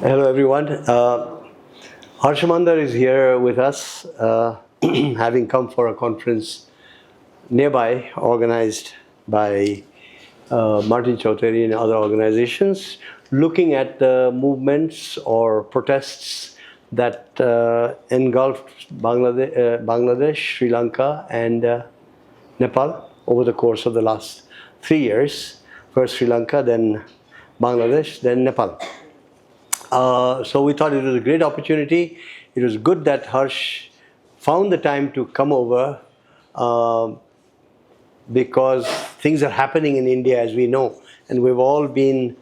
Hello, everyone. Mander is here with us, having come for a conference nearby, organized by Martin Chaudhary and other organizations, looking at the movements or protests that engulfed Bangladesh, Sri Lanka, and Nepal over the course of the last 3 years. First Sri Lanka, then Bangladesh, then Nepal. So we thought it was a great opportunity. It was good that Harsh found the time to come over because things are happening in India, as we know, and we've all been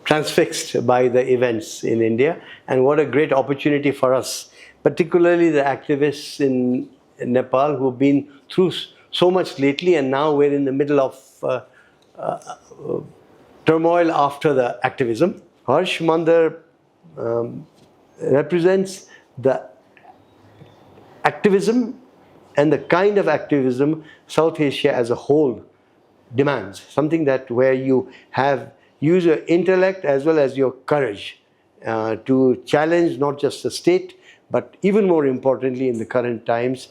transfixed by the events in India. And what a great opportunity for us, particularly the activists in Nepal who've been through so much lately, and now we're in the middle of turmoil after the activism. Harsh Mander represents the activism and the kind of activism South Asia as a whole demands. Something that where you use your intellect as well as your courage to challenge not just the state, but even more importantly in the current times,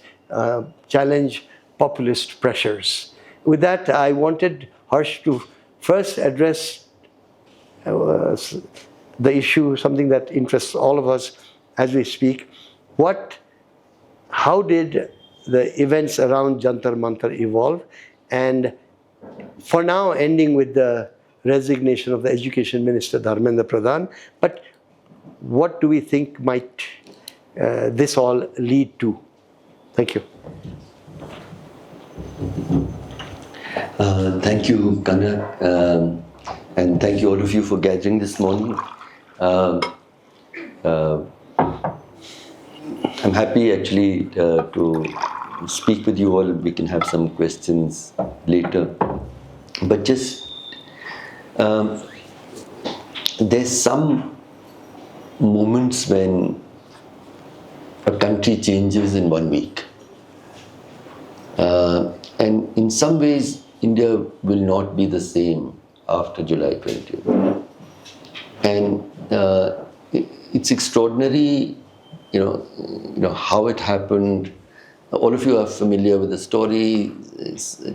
challenge populist pressures. With that, I wanted Harsh to first address the issue, something that interests all of us as we speak. How did the events around Jantar Mantar evolve? And for now, ending with the resignation of the Education Minister, Dharmendra Pradhan. But what do we think might this all lead to? Thank you. Thank you, Kanna, and thank you all of you for gathering this morning. I'm happy actually to speak with you all. We can have some questions later. But just, there's some moments when a country changes in 1 week. And in some ways, India will not be the same after July 20th. And it's extraordinary, how it happened. All of you are familiar with the story.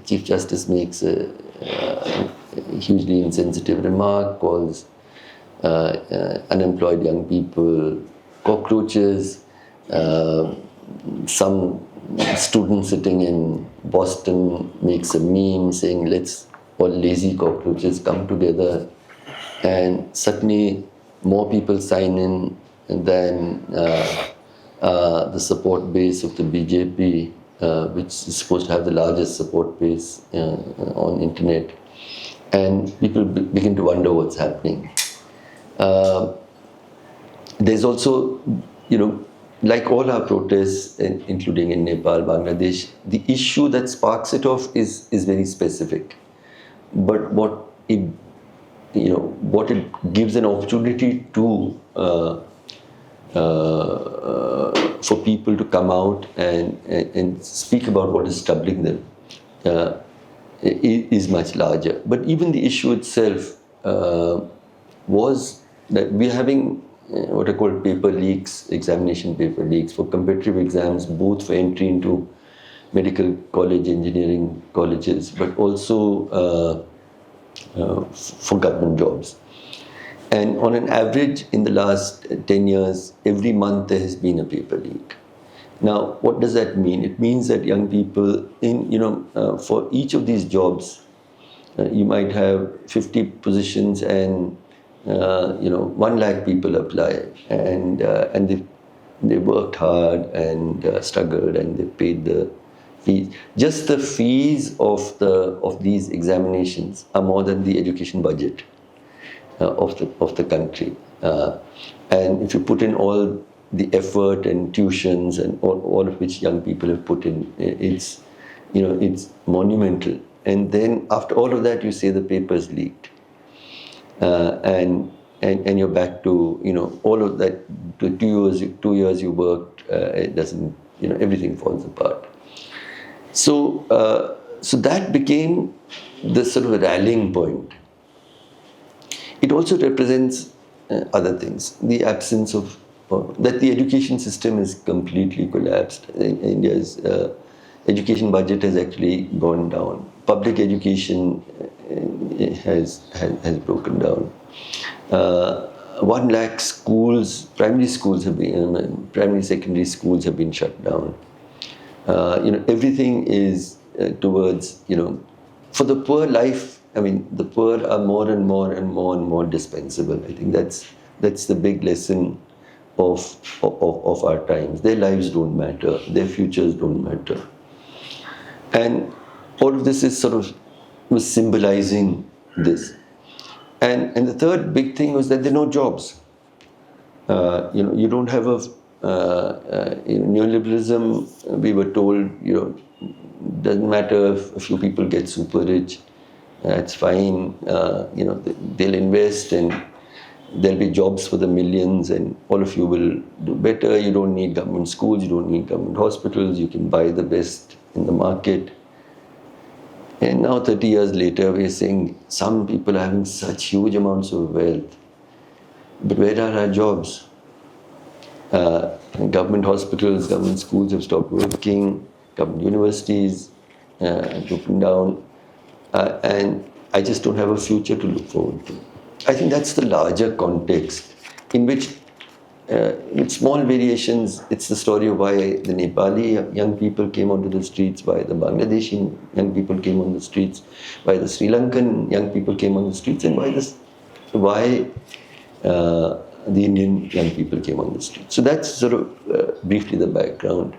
Chief Justice makes a hugely insensitive remark, calls unemployed young people cockroaches. Some student sitting in Boston makes a meme saying, let's all lazy cockroaches come together, and suddenly more people sign in than the support base of the BJP, which is supposed to have the largest support base on internet, and people begin to wonder what's happening. There's also, like all our protests, including in Nepal, Bangladesh, the issue that sparks it off is very specific. But what it gives an opportunity to for people to come out and speak about what is troubling them is much larger. But even the issue itself was that we're having what are called paper leaks, examination paper leaks for competitive exams, both for entry into medical college, engineering colleges, but also for government jobs. And on an average, in the last 10 years, every month there has been a paper leak. Now, what does that mean? It means that young people, for each of these jobs, you might have 50 positions and 1 lakh people apply, and they worked hard and struggled, and they paid the fees. Just the fees of these examinations are more than the education budget of the country. And if you put in all the effort and tuitions and all of which young people have put in, it's monumental. And then after all of that, you say the paper's leaked. And you're back to, all of that, 2 years you worked, it doesn't, everything falls apart. So that became the sort of rallying point. It also represents other things. The absence of that the education system is completely collapsed. India's education budget has actually gone down. Public education has broken down. 1 lakh schools, primary schools have been, primary secondary schools have been shut down. Everything is towards, for the poor life. I mean, the poor are more and more and more and more dispensable. I think that's the big lesson of our times. Their lives don't matter. Their futures don't matter. And all of this is was symbolizing this. And the third big thing was that there are no jobs. You don't have neoliberalism. We were told, doesn't matter if a few people get super rich. It's fine. They'll invest and there'll be jobs for the millions, and all of you will do better. You don't need government schools. You don't need government hospitals. You can buy the best in the market. And now 30 years later, we're saying some people are having such huge amounts of wealth. But where are our jobs? Government hospitals, government schools have stopped working, government universities broken down, and I just don't have a future to look forward to. I think that's the larger context in which, with small variations, it's the story of why the Nepali young people came onto the streets, why the Bangladeshi young people came on the streets, why the Sri Lankan young people came on the streets, and why the Indian young people came on the streets. So that's briefly the background.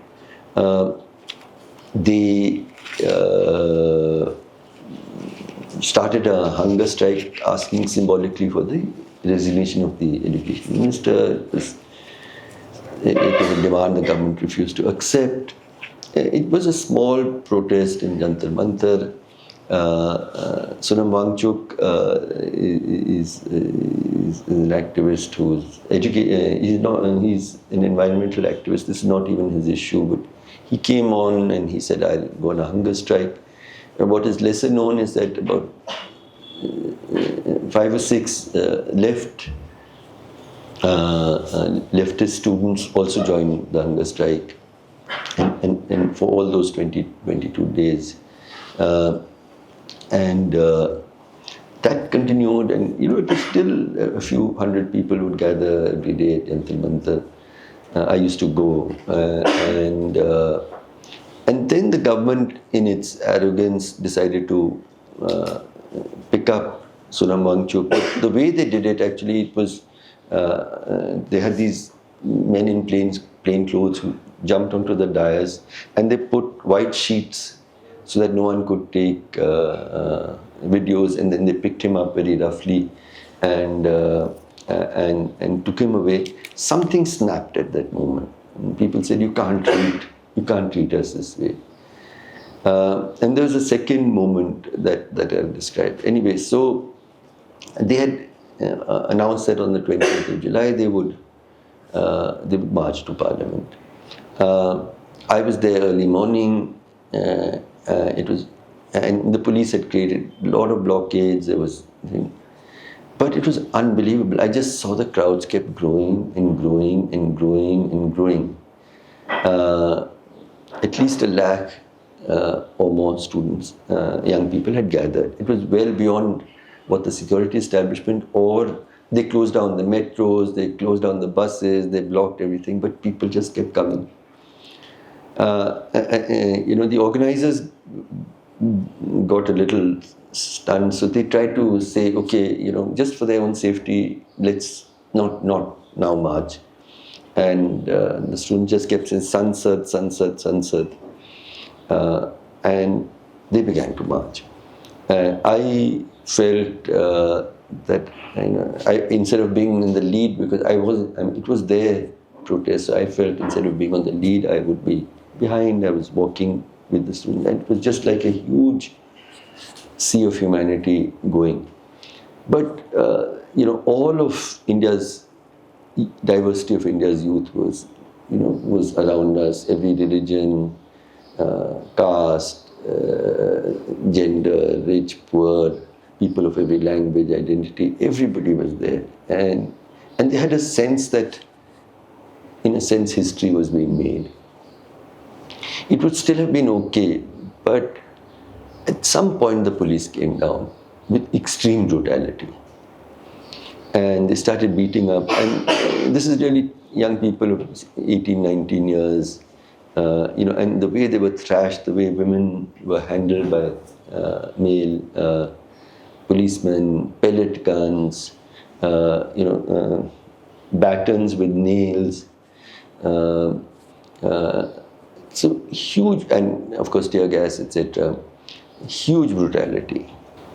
They started a hunger strike asking symbolically for the resignation of the education minister. It was a demand the government refused to accept. It was a small protest in Jantar Mantar. Sonam Wangchuk is an activist who's he's an environmental activist. This is not even his issue, but he came on and he said, I'll go on a hunger strike. And what is lesser known is that about 5 or 6 leftist students also joined the hunger strike, and for all those 22 days. That continued, and it was still a few hundred people would gather every day at Jantar Mantar. I used to go, and then the government, in its arrogance, decided to pick up Sonam Wangchuk. But the way they did it, actually, it was they had these men in plain clothes who jumped onto the dais, and they put white sheets so that no one could take videos, and then they picked him up very roughly and took him away. Something snapped at that moment. And people said, you can't treat us this way. And there was a second moment that I'll describe. Anyway, so they had announced that on the 20th of July they would march to Parliament. I was there early morning. And the police had created a lot of blockades. But it was unbelievable. I just saw the crowds kept growing and growing and growing and growing. At least 1 lakh or more students, young people had gathered. It was well beyond what the security establishment, or they closed down the metros, they closed down the buses, they blocked everything, but people just kept coming. The organizers got a little stunned, so they tried to say, okay, just for their own safety, let's not now march. And the students just kept saying, Sansad, Sansad, Sansad. And they began to march. I felt that instead of being in the lead, because it was their protest, so I felt instead of being on the lead, I would be behind. I was walking with the students, and it was just like a huge sea of humanity going. But all of India's diversity of India's youth was around us. Every religion, caste, gender, rich, poor, people of every language, identity, everybody was there. And And they had a sense that, in a sense, history was being made. It would still have been okay, but at some point the police came down with extreme brutality. And they started beating up. And this is really young people of 18, 19 years. And the way they were thrashed, the way women were handled by male policemen, pellet guns, batons with nails. So huge, and of course tear gas, etc. Huge brutality.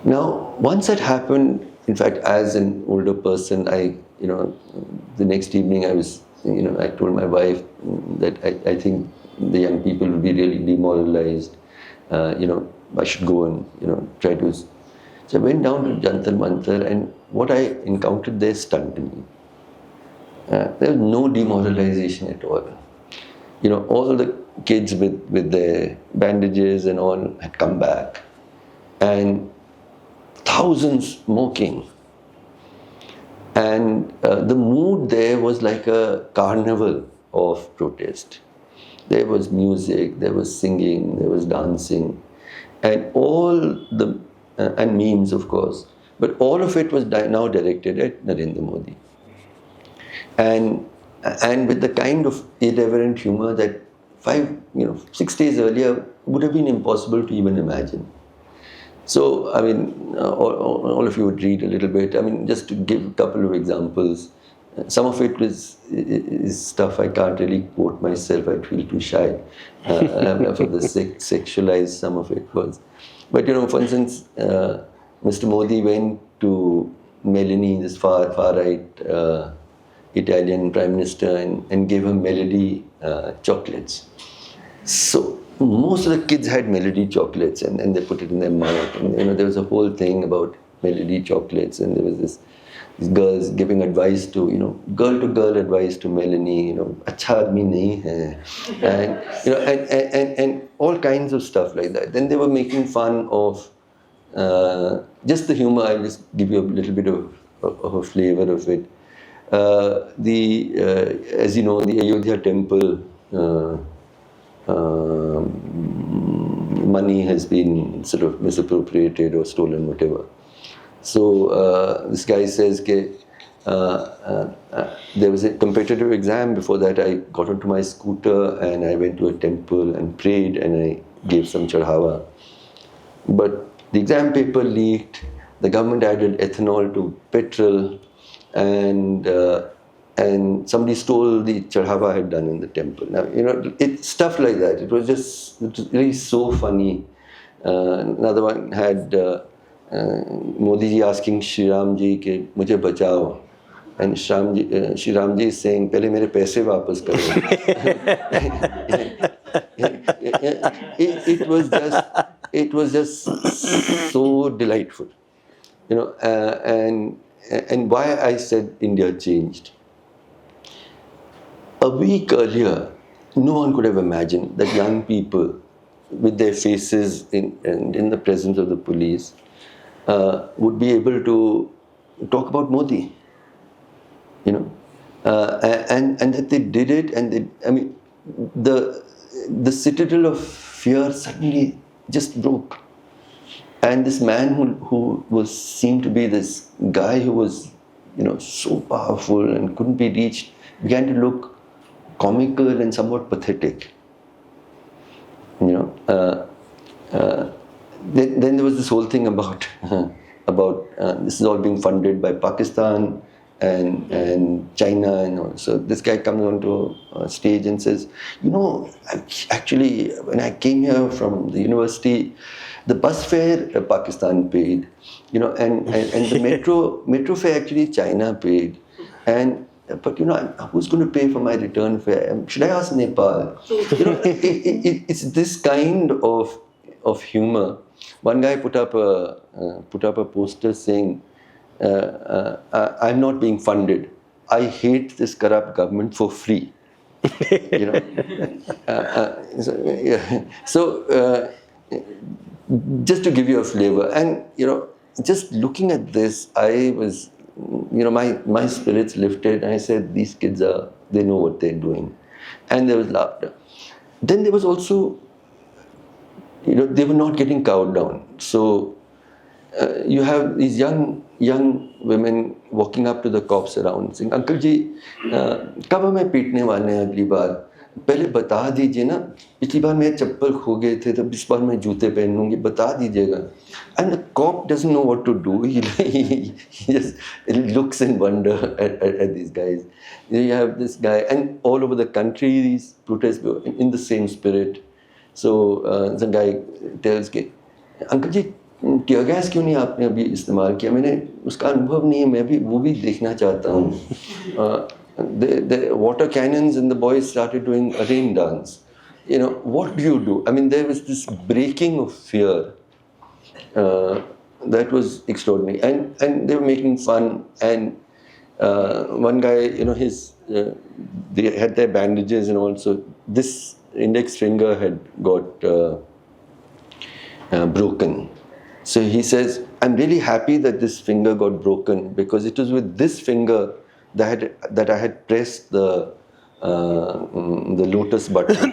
Now, once that happened, in fact, as an older person, the next evening I told my wife that I think the young people will be really demoralized. I should go and try to. So I went down to Jantar Mantar, and what I encountered there stunned me. There was no demoralization at all. All the kids with their bandages and all had come back, and thousands mocking. And the mood there was like a carnival of protest. There was music, there was singing, there was dancing, and and memes, of course. But all of it was now directed at Narendra Modi. And with the kind of irreverent humor that 6 days earlier would have been impossible to even imagine. So, all of you would read a little bit. Just to give a couple of examples. Some of it is stuff I can't really quote myself. I feel too shy for the sexualized some of it was. But, for instance, Mr. Modi went to Melanie, this far-right Italian Prime Minister, and gave her Melody chocolates. So most of the kids had Melody chocolates, and they put it in their mouth. And there was a whole thing about Melody chocolates, and there was these girls giving advice to girl advice to Melanie. Acha aadmi nahi hai, and all kinds of stuff like that. Then they were making fun of just the humor. I'll just give you a little bit of a flavor of it. As you know, the Ayodhya temple money has been sort of misappropriated or stolen, whatever. So this guy says, there was a competitive exam. Before that, I got onto my scooter and I went to a temple and prayed and I gave some chadhawa. But the exam paper leaked. The government added ethanol to petrol, and somebody stole the chadhawa I had done in the temple. Now, it's stuff like that. It was really so funny. Another one had Modi ji asking Shri Ram ji ke mujhe bachao, and Shri Ram ji is saying pehle mere paise wapas karo. It was just so delightful, and why I said India changed. A week earlier, no one could have imagined that young people with their faces in the presence of the police would be able to talk about Modi, and that they did it, and the citadel of fear suddenly just broke, and this man who seemed to be this guy who was so powerful and couldn't be reached began to look comical and somewhat pathetic. Then there was this whole thing about this is all being funded by Pakistan and China, and all. So this guy comes onto a stage and says, actually, when I came here from the university, the bus fare Pakistan paid, and the metro fare actually China paid, but who's going to pay for my return fare? Should I ask Nepal? It's this kind of humor. One guy put up a poster saying, "I'm not being funded. I hate this corrupt government for free." So just to give you a flavor, and just looking at this, I was my spirits lifted, and I said, these kids they know what they're doing. And there was laughter. Then there was also, they were not getting cowed down. So you have these young women walking up to the cops around saying, "Uncle ji, कब हमें पीटने वाले हैं अगली बार? पहले बता दीजिए ना, पिछली बार मेरे चप्पल खो गए थे, तो इस बार मैं जूते पहन लूँगी, बता दीजिएगा." And the cop doesn't know what to do. He just looks in wonder at these guys. You have this guy, and all over the country, these protests go in the same spirit. So the guy tells me, "Uncle ji, tear gas क्यों नहीं आपने अभी इस्तेमाल किया? मैंने उसका अनुभव नहीं है, मैं भी वो भी देखना चाहता हूँ." The water cannons, and the boys started doing a rain dance. What do you do? I mean, there was this breaking of fear that was extraordinary, and they were making fun. And one guy, they had their bandages, and also this index finger had got broken. So he says, "I'm really happy that this finger got broken, because it was with this finger that I had pressed the lotus button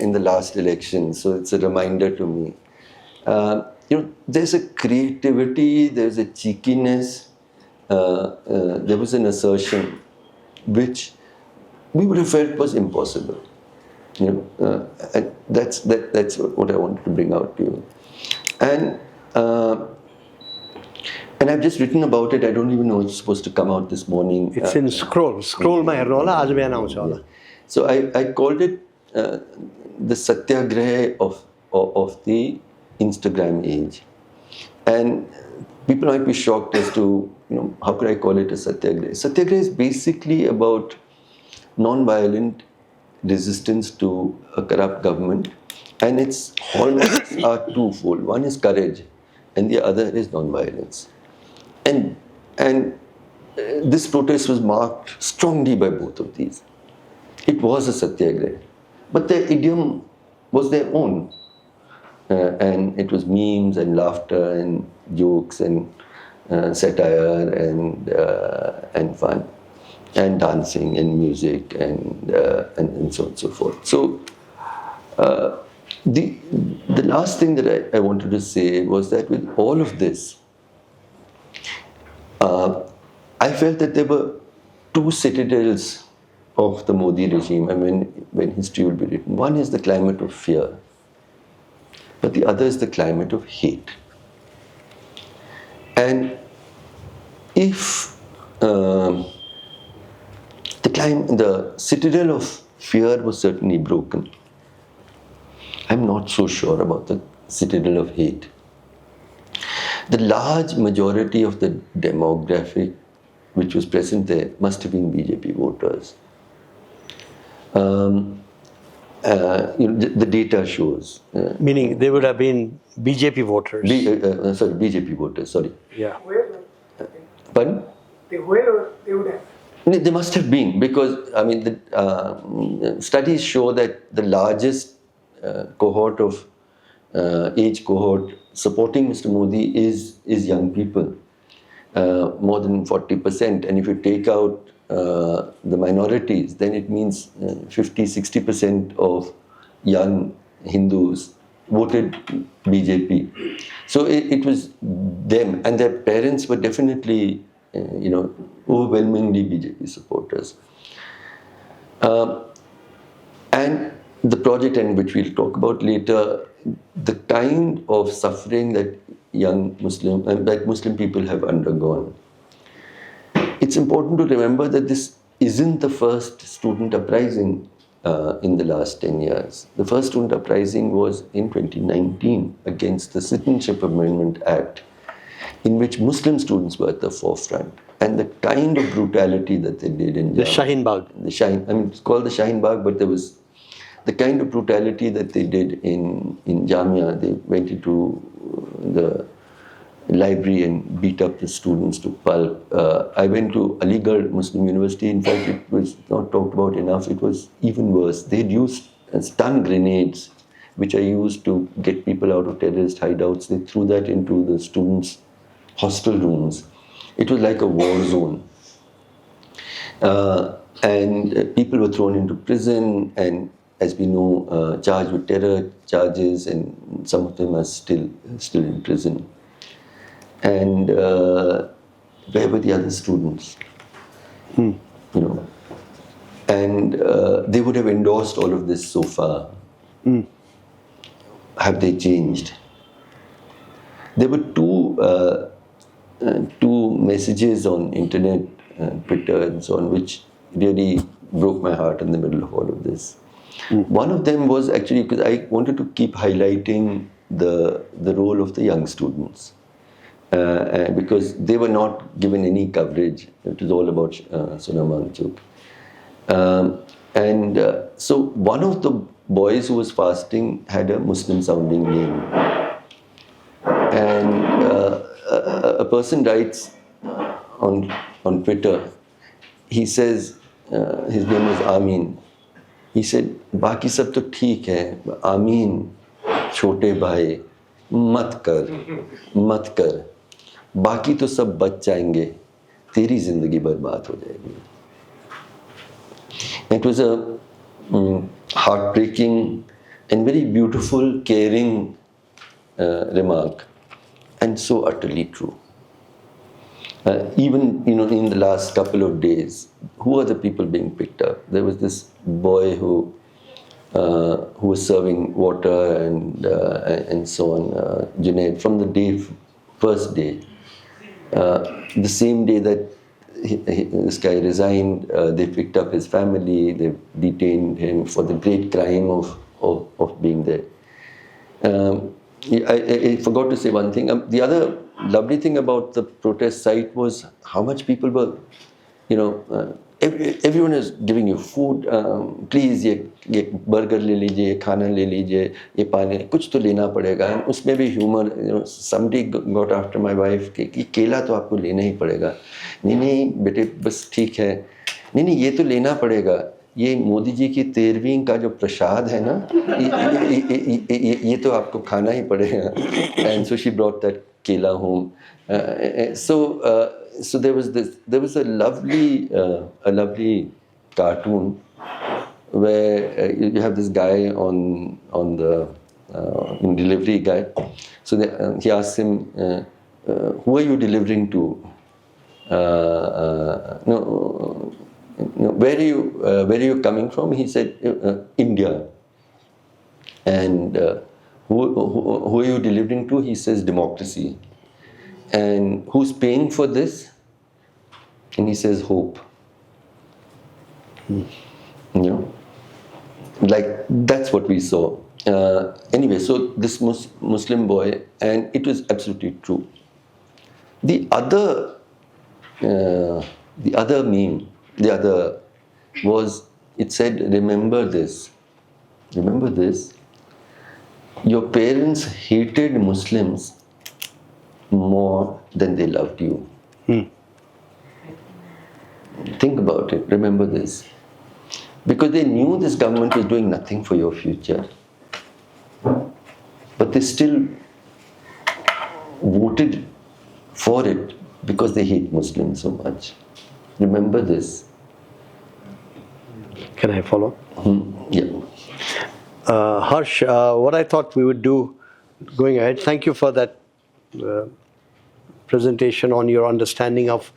in the last election. So it's a reminder to me." There's a creativity, there's a cheekiness, there was an assertion which we would have felt was impossible. And that's what I wanted to bring out to you. And I've just written about it. I don't even know it's supposed to come out this morning. It's in Scroll. Scroll-मा हेर्नु होला, आज बिहान आउँछ होला. So I called it the satyagraha of the Instagram age. And people might be shocked as to, how could I call it a satyagraha? Satyagraha is basically about non-violent resistance to a corrupt government. And its hallmarks are twofold. One is courage, and the other is non-violence. And this protest was marked strongly by both of these. It was a satyagraha, but the idiom was their own. And it was memes and laughter and jokes and satire and fun and dancing and music and so on and so forth. So the last thing that I wanted to say was that with all of this, I felt that there were two citadels of the Modi regime, when history will be written. One is the climate of fear, but the other is the climate of hate. And if the citadel of fear was certainly broken, I'm not so sure about the citadel of hate. The large majority of the demographic which was present there must have been BJP voters. The data shows. Meaning they would have been BJP voters. BJP voters, sorry. Yeah. Pardon? They would have. They must have been, because, the studies show that the largest age cohort supporting Mr. Modi is young people, more than 40%. And if you take out the minorities, then it means 50-60% of young Hindus voted BJP. So it was them, and their parents were definitely, overwhelmingly BJP supporters. And the project, and which we'll talk about later, the kind of suffering that Muslim people have undergone. It's important to remember that this isn't the first student uprising in the last 10 years. The first student uprising was in 2019 against the Citizenship Amendment Act, in which Muslim students were at the forefront. And the kind of brutality that they did in The Shaheen Bagh. It's called the Shaheen Bagh, but there was the kind of brutality that they did in Jamia. They went into the library and beat up the students to pulp. I went to Aligarh Muslim University. In fact, it was not talked about enough. It was even worse. They'd used stun grenades, which are used to get people out of terrorist hideouts. They threw that into the students' hostel rooms. It was like a war zone. And people were thrown into prison, and as we know, charged with terror charges, and some of them are still in prison. And where were the other students? You know, and they would have endorsed all of this so far. Have they changed? There were two messages on internet, Twitter and so on, which really broke my heart in the middle of all of this. One of them was actually because I wanted to keep highlighting the role of the young students, because they were not given any coverage. It was all about Sonam Wangchuk. So one of the boys who was fasting had a Muslim sounding name. And a person writes on Twitter, he says, his name was Amin. He said, "Baki sab to theek hai, Amin, छोटे भाई, मत कर, बाकी तो सब बच जाएंगे, तेरी जिंदगी बर्बाद हो जाएगी." It was a heartbreaking and very beautiful, caring remark, and so utterly true. Even in the last couple of days, who are the people being picked up? There was this boy who was serving water and so on, Junaid, from the first day. The same day that this guy resigned, they picked up his family, they detained him for the great crime of being there. I forgot to say one thing. The other lovely thing about the protest site was how much people were, everyone is giving you food. Please, ये burger ले लीजिए, ये खाना ले लीजिए, ये पानी, कुछ तो लेना पड़ेगा. उसमें भी humor. Somebody got after my wife कि केला तो आपको लेना ही पड़ेगा. नहीं बेटे बस ठीक है. नहीं ये तो लेना पड़ेगा. ये मोदी जी की 13वीं का जो प्रसाद है ना, ये तो आपको खाना ही पड़ेगा. And so she brought that kela home. So there was a lovely cartoon where you have this guy on the delivery guy. So he asks him, "Who are you delivering to?" No, where are you coming from? He said, "India." And who are you delivering to? He says, "Democracy." And who's paying for this? And he says, "Hope." Like that's what we saw. Anyway, so this Muslim boy, and it was absolutely true. The other meme, was, it said, "Remember this. Your parents hated Muslims more than they loved you." Think about it. Remember this. Because they knew this government was doing nothing for your future. But they still voted for it because they hate Muslims so much. Remember this. Can I follow? Yeah. Harsh, what I thought we would do going ahead, thank you for that presentation on your understanding of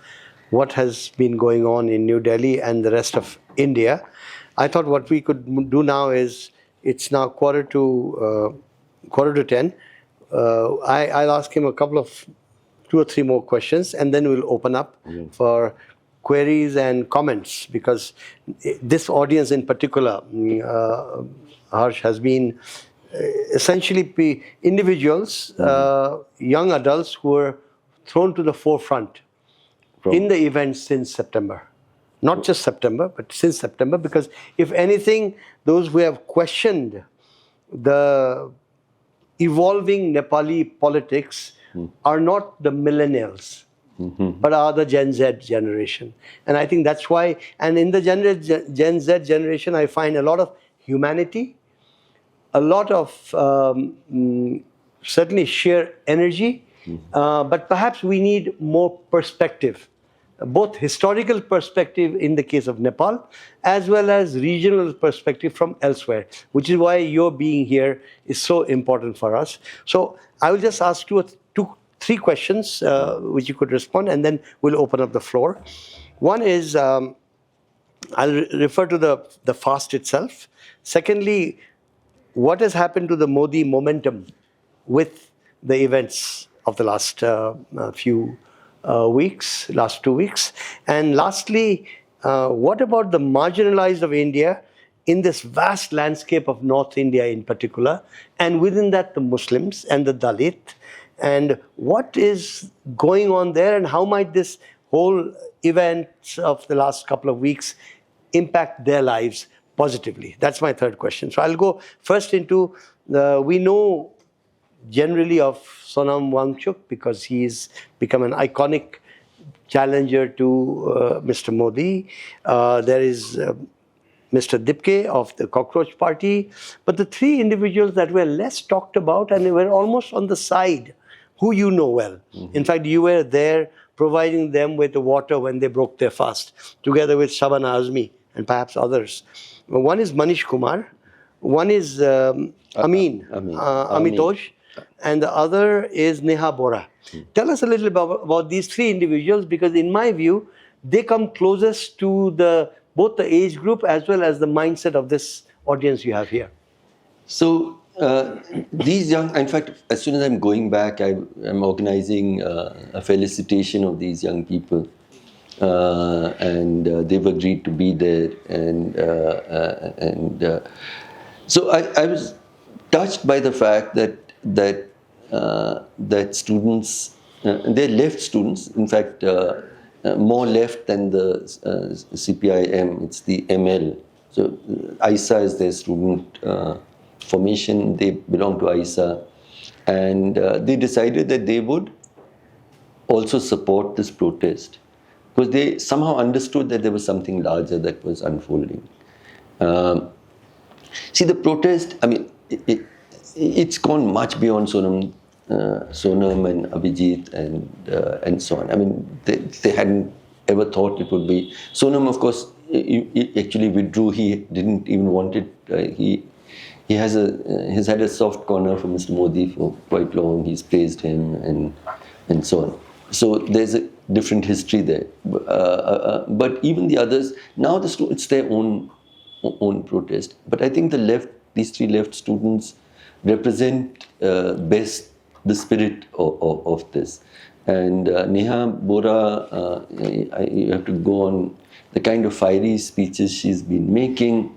what has been going on in New Delhi and the rest of India. I thought what we could do now is, it's now quarter to 10. I'll ask him a couple of 2 or 3 more questions, and then we'll open up for queries and comments, because this audience in particular, Harsh, has been essentially individuals, young adults who were thrown to the forefront in the events since September. Not just September, but since September, because if anything, those who have questioned the evolving Nepali politics are not the millennials, but are the Gen Z generation. And I think that's why, and in the Gen Z generation, I find a lot of humanity, a lot of certainly sheer energy, but perhaps we need more perspective, both historical perspective in the case of Nepal, as well as regional perspective from elsewhere, which is why your being here is so important for us. So I will just ask you three questions which you could respond, and then we'll open up the floor. One is, I'll refer to the fast itself. Secondly, what has happened to the Modi momentum with the events of the last few weeks, last 2 weeks? And lastly, what about the marginalized of India in this vast landscape of North India in particular, and within that the Muslims and the Dalit, and what is going on there, and how might this whole event of the last couple of weeks impact their lives positively? That's my third question. So I'll go first into we know generally of Sonam Wangchuk because he's become an iconic challenger to Mr. Modi. There is Mr. Dipke of the Cockroach Party. But the three individuals that were less talked about and they were almost on the side, who you know well. In fact, you were there providing them with the water when they broke their fast, together with Shabana Azmi and perhaps others. One is Manish Kumar, one is Amitoj, and the other is Neha Bora. Tell us a little about these three individuals, because in my view, they come closest to both the age group as well as the mindset of this audience you have here. So these young, in fact, as soon as I'm going back, I'm organizing a felicitation of these young people. And they've agreed to be there. So I was touched by the fact that students, they're left students, in fact, more left than the CPIM, it's the ML. So ISA is their student formation, they belong to ISA. And they decided that they would also support this protest, because they somehow understood that there was something larger that was unfolding. See, the protest, I mean, it's gone much beyond Sonam and Abhijit and so on. I mean, they hadn't ever thought it would be. Sonam, of course, he actually withdrew. He didn't even want it. He's had a soft corner for Mr. Modi for quite long. He's praised him and so on. So there's a different history there. But even the others, now it's their own protest. But I think these three left students represent best the spirit of this. And Neha Bora, you have to go on the kind of fiery speeches she's been making.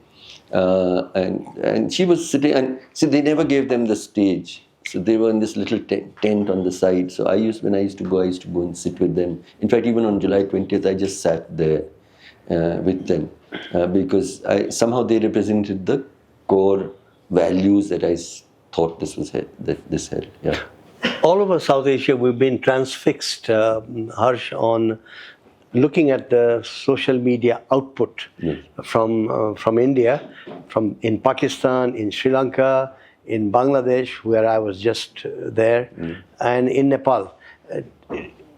And she was sitting, and see, they never gave them the stage. So they were in this little tent on the side. So when I used to go and sit with them. In fact, even on July 20th, I just sat there with them because somehow they represented the core values that I thought this held. Yeah. All over South Asia, we've been transfixed, Harsh, on looking at the social media output from India, in Pakistan, in Sri Lanka, in Bangladesh, where I was just there, and in Nepal.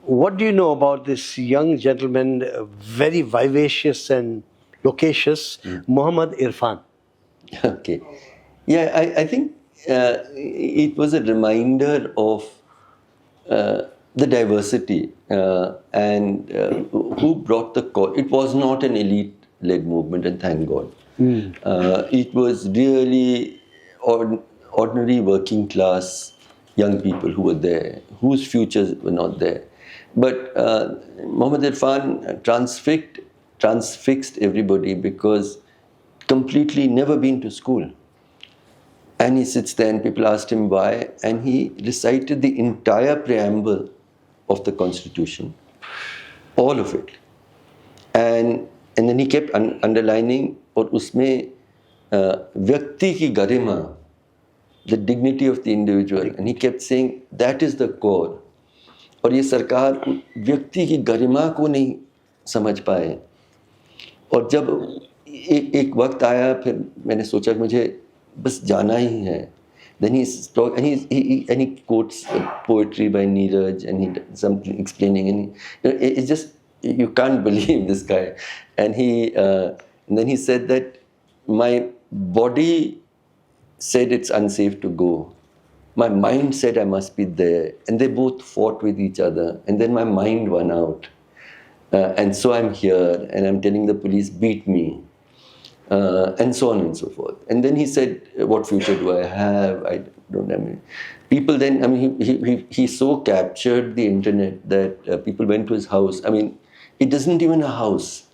What do you know about this young gentleman, very vivacious and loquacious, Muhammad Irfan? Okay. Yeah, I think it was a reminder of the diversity and who brought the cause. It was not an elite-led movement, and thank God. It was really ordinary working class young people who were there, whose futures were not there. But Muhammad Irfan transfixed everybody because completely never been to school. And he sits there and people asked him why, and he recited the entire preamble of the Constitution, all of it. And then he kept underlining, और उसमें व्यक्ति की गरिमा, the dignity of the individual, and he kept saying that is the core. और ये सरकार व्यक्ति की गरिमा को नहीं समझ पाए. और जब एक वक्त आया, फिर मैंने सोचा कि मुझे बस जाना ही है, Then he's talk, and he quotes poetry by Neeraj, and he does something explaining, and it's just, you can't believe this guy. And and then he said that my body said it's unsafe to go. My mind said I must be there, and they both fought with each other, and then my mind won out. And so I'm here, and I'm telling the police, beat me, and so on and so forth. And then he said, what future do I have? I don't have any. People then, I mean, he so captured the internet that people went to his house. I mean, it isn't even a house.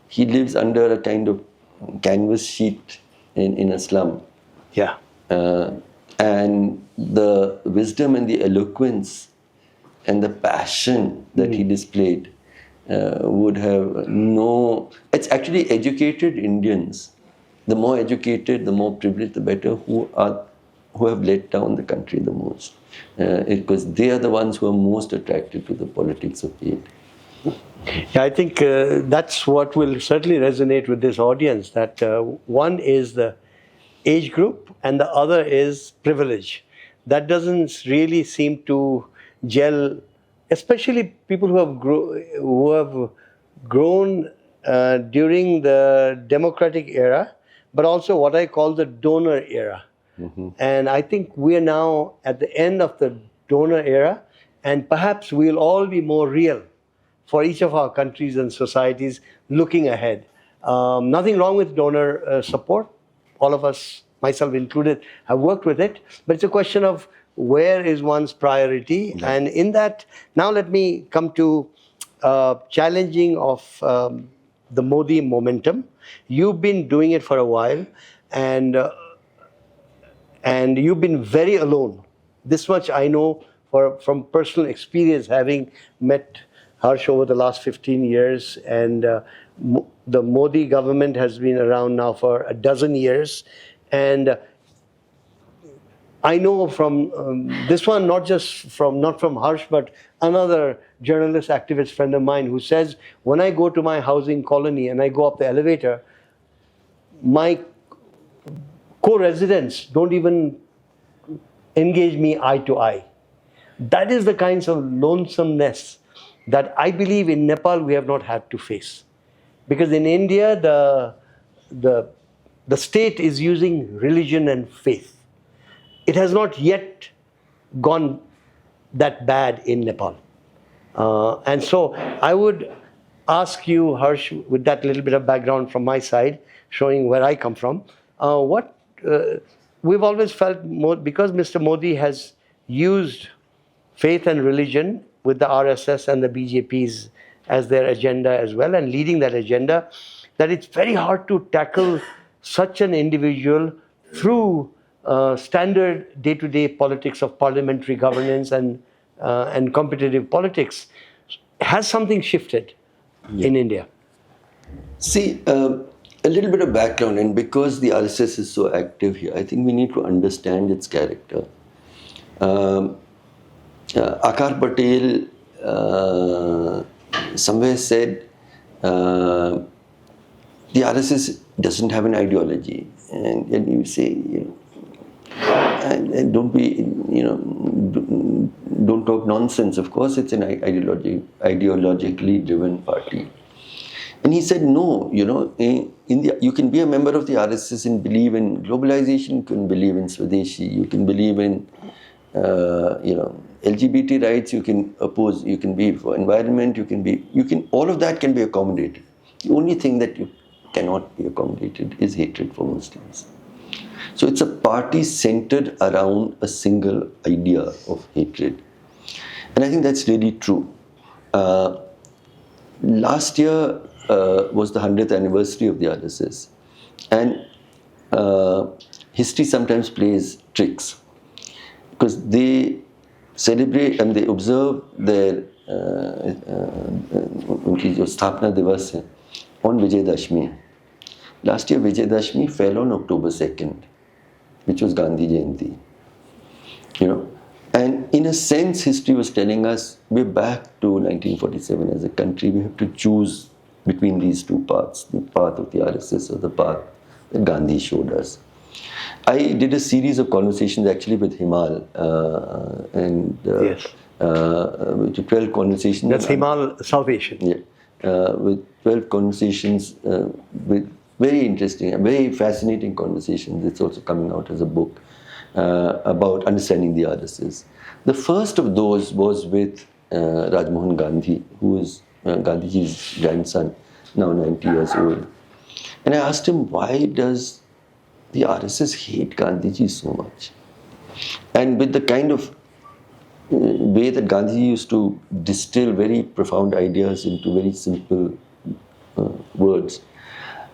He lives under a kind of canvas sheet in a slum. Yeah. And the wisdom and the eloquence and the passion that he displayed would have it's actually educated Indians. The more educated, the more privileged, the better, who have let down the country the most. Because they are the ones who are most attracted to the politics of hate. Yeah, I think that's what will certainly resonate with this audience, that one is the age group and the other is privilege. That doesn't really seem to gel, especially people who have grown during the democratic era, but also what I call the donor era. Mm-hmm. And I think we are now at the end of the donor era, and perhaps we'll all be more real for each of our countries and societies looking ahead. Nothing wrong with donor support. All of us, myself included, have worked with it. But it's a question of where is one's priority. Yeah. And in that, now let me come to challenging of the Modi momentum. You've been doing it for a while, and you've been very alone. This much I know from personal experience, having met Harsh over the last 15 years, and the Modi government has been around now for a dozen years. And I know from this one, not from Harsh, but another journalist, activist friend of mine who says, when I go to my housing colony and I go up the elevator, my co-residents don't even engage me eye to eye. That is the kinds of lonesomeness that I believe in Nepal we have not had to face. Because in India, the state is using religion and faith. It has not yet gone that bad in Nepal. And so I would ask you, Harsh, with that little bit of background from my side, showing where I come from, we've always felt, because Mr. Modi has used faith and religion with the RSS and the BJPs as their agenda as well, and leading that agenda, that it's very hard to tackle such an individual through standard day-to-day politics of parliamentary governance and competitive politics. Has something shifted in India? See, a little bit of background, and because the RSS is so active here, I think we need to understand its character. Akar Patel somewhere said the RSS doesn't have an ideology, and you say, and don't be, don't talk nonsense. Of course, it's an ideologically driven party. And he said, no, you can be a member of the RSS and believe in globalization, you can believe in Swadeshi, you can believe in, LGBT rights, you can oppose, you can be for environment, all of that can be accommodated. The only thing that you cannot be accommodated is hatred for Muslims. So it's a party centered around a single idea of hatred. And I think that's really true. Last year was the 100th anniversary of the RSS. And history sometimes plays tricks, because they celebrate and they observe their उनकी जो स्थापना दिवस है on Vijayadashmi. Last year Vijayadashmi fell on October 2nd, which was Gandhi Jayanti. And in a sense, history was telling us we're back to 1947 as a country. We have to choose between these two paths, the path of the RSS or the path that Gandhi showed us. I did a series of conversations actually with Himal, Yes. with 12 conversations. That's Himal Salvation. Yeah, with 12 conversations with very interesting and very fascinating conversations. It's also coming out as a book about understanding the RSS. The first of those was with Rajmohan Gandhi, who is Gandhiji's grandson, now 90 years old. And I asked him, why does the RSS hate Gandhiji so much? And with the kind of way that Gandhiji used to distill very profound ideas into very simple words,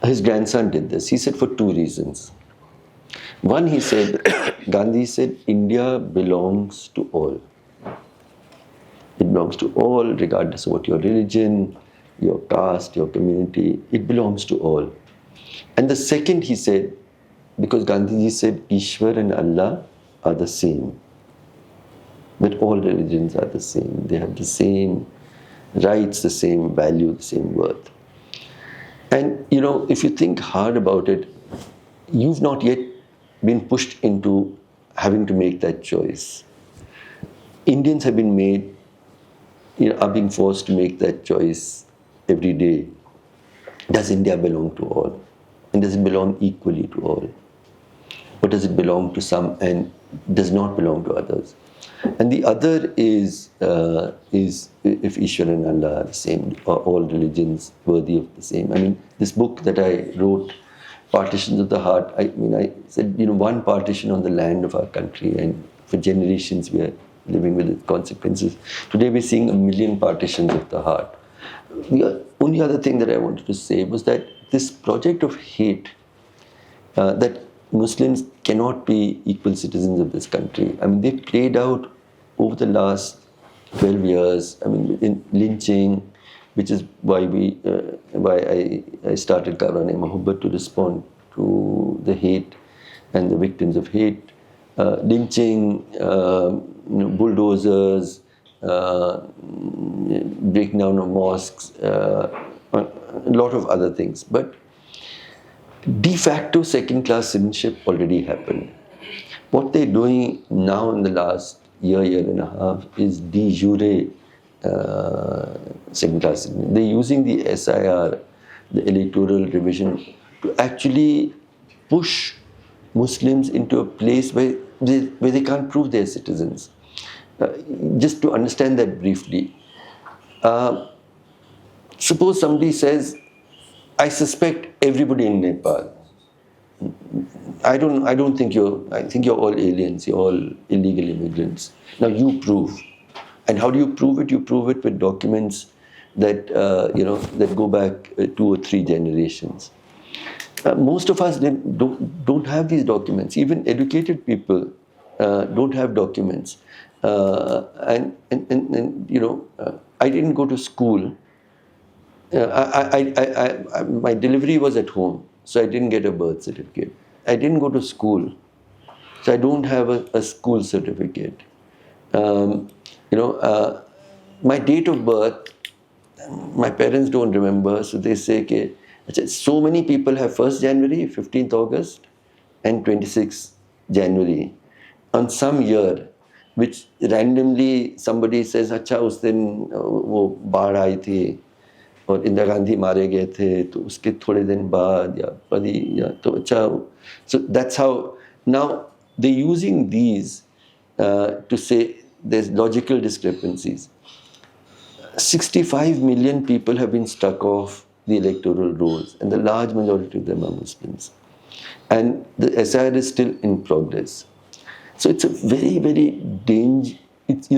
his grandson did this. He said for two reasons. One, he said, Gandhi said, India belongs to all. It belongs to all, regardless of what your religion, your caste, your community, it belongs to all. And the second, he said, because Gandhiji said, Ishwar and Allah are the same. That all religions are the same. They have the same rights, the same value, the same worth. And, you know, if you think hard about it, you've not yet been pushed into having to make that choice. Indians have been made, are being forced to make that choice every day. Does India belong to all? And does it belong equally to all? Or does it belong to some and does not belong to others? And the other is if Ishwar and Allah are the same, are all religions worthy of the same. I mean, this book that I wrote, Partitions of the Heart, I said, one partition on the land of our country, and for generations we are living with its consequences. Today we're seeing 1 million partitions of the heart. The only other thing that I wanted to say was that this project of hate, that Muslims cannot be equal citizens of this country. I mean, they've played out over the last 12 years. I mean, in lynching, which is why I started Kavrane Mohabbat, to respond to the hate and the victims of hate. Lynching, bulldozers, breaking down of mosques, a lot of other things. But de facto second-class citizenship already happened. What they're doing now in the last year and a half is de jure second-class citizenship. They're using the SIR, the electoral revision, to actually push Muslims into a place where they can't prove they're citizens. Just to understand that briefly, suppose somebody says, I suspect everybody in Nepal. I think you're all aliens, you're all illegal immigrants. Now you prove. And how do you prove it? You prove it with documents that that go back 2 or 3 generations. Most of us don't have these documents. Even educated people don't have documents. I didn't go to school. My delivery was at home, so I didn't get a birth certificate. I didn't go to school, so I don't have a school certificate. My date of birth, my parents don't remember, so they say, so many people have 1st January, 15th August, and 26th January on some year, which randomly somebody says, अच्छा उस दिन वो बाढ़ आई थी और इंदिरा गांधी मारे गए थे तो उसके थोड़े दिन बाद या तो अच्छा. So that's how now they're using these to say there's logical discrepancies. 65 million people have been struck off the electoral rolls, and the large majority of them are Muslims. And the SIR is still in progress. So it's a very, very dangerous. It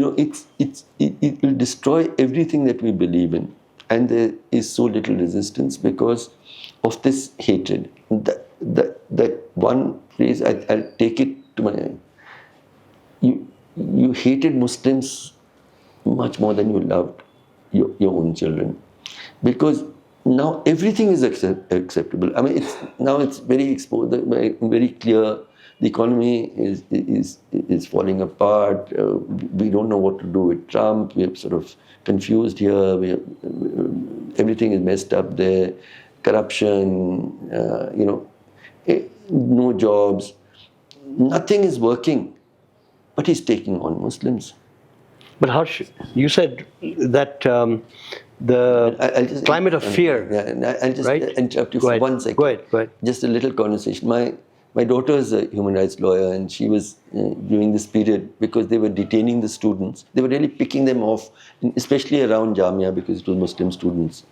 will destroy everything that we believe in, and there is so little resistance because of this hatred. That one phrase, I'll take it to my. You hated Muslims much more than you loved your own children, because now everything is acceptable. I mean, it's very exposed, very clear. The economy is falling apart. We don't know what to do with Trump. We're sort of confused here. Everything is messed up there. Corruption, no jobs. nothing is working, but he's taking on Muslims. But you said that the I'll just, climate of fear. Yeah, I'll just right? interrupt you Go for ahead. 1 second. Go ahead. Just a little conversation. My daughter is a human rights lawyer, and she was during this period, because they were detaining the students. They were really picking them off, especially around Jamia, because it was Muslim students,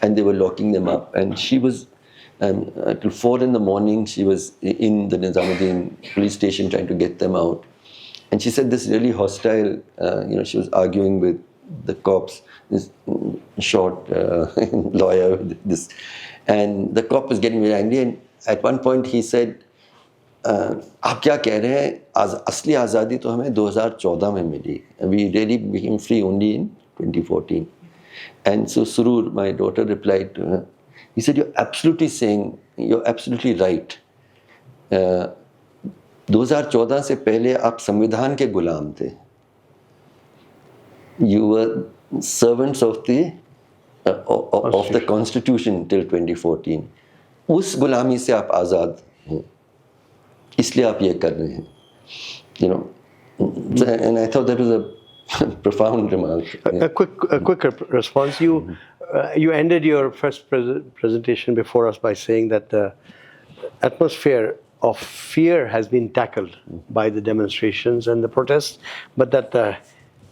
and they were locking them up. And she was till 4 in the morning. She was in the Nizamuddin police station trying to get them out. And she said this really hostile, she was arguing with the cops, this short lawyer, this, and the cop was getting very angry. And at one point he said, आप क्या कह रहे हैं, असली आज़ादी तो हमें 2014 में मिली. We really became free only in 2014. And so Surur, my daughter, replied to her, he said, you're absolutely right. 2014 से पहले आप संविधान के गुलाम थे. You were servants of the Constitution till 2014. उस गुलामी से आप आज़ाद हैं, इसलिए आप ये कर रहे हैं. And I thought that was a profound remark. A quick response. You ended your first presentation before us by saying that the atmosphere of fear has been tackled by the demonstrations and the protests, but that the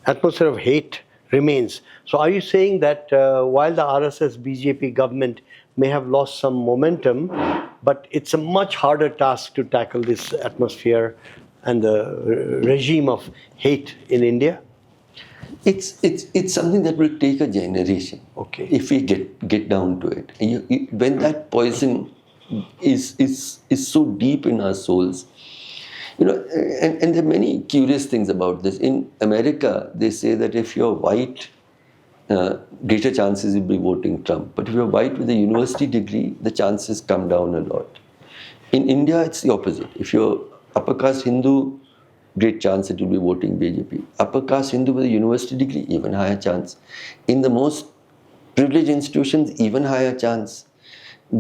atmosphere of hate remains. So are you saying that while the RSS BJP government may have lost some momentum, but it's a much harder task to tackle this atmosphere and the regime of hate in India? It's something that will take a generation. Okay. If we get down to it. When that poison is so deep in our souls, and there are many curious things about this. In America, they say that if you're white, greater chances you'll be voting Trump. But if you're white with a university degree, the chances come down a lot. In India, it's the opposite. If you're upper caste Hindu, great chance that you'll be voting BJP. Upper caste Hindu with a university degree, even higher chance. In the most privileged institutions, even higher chance.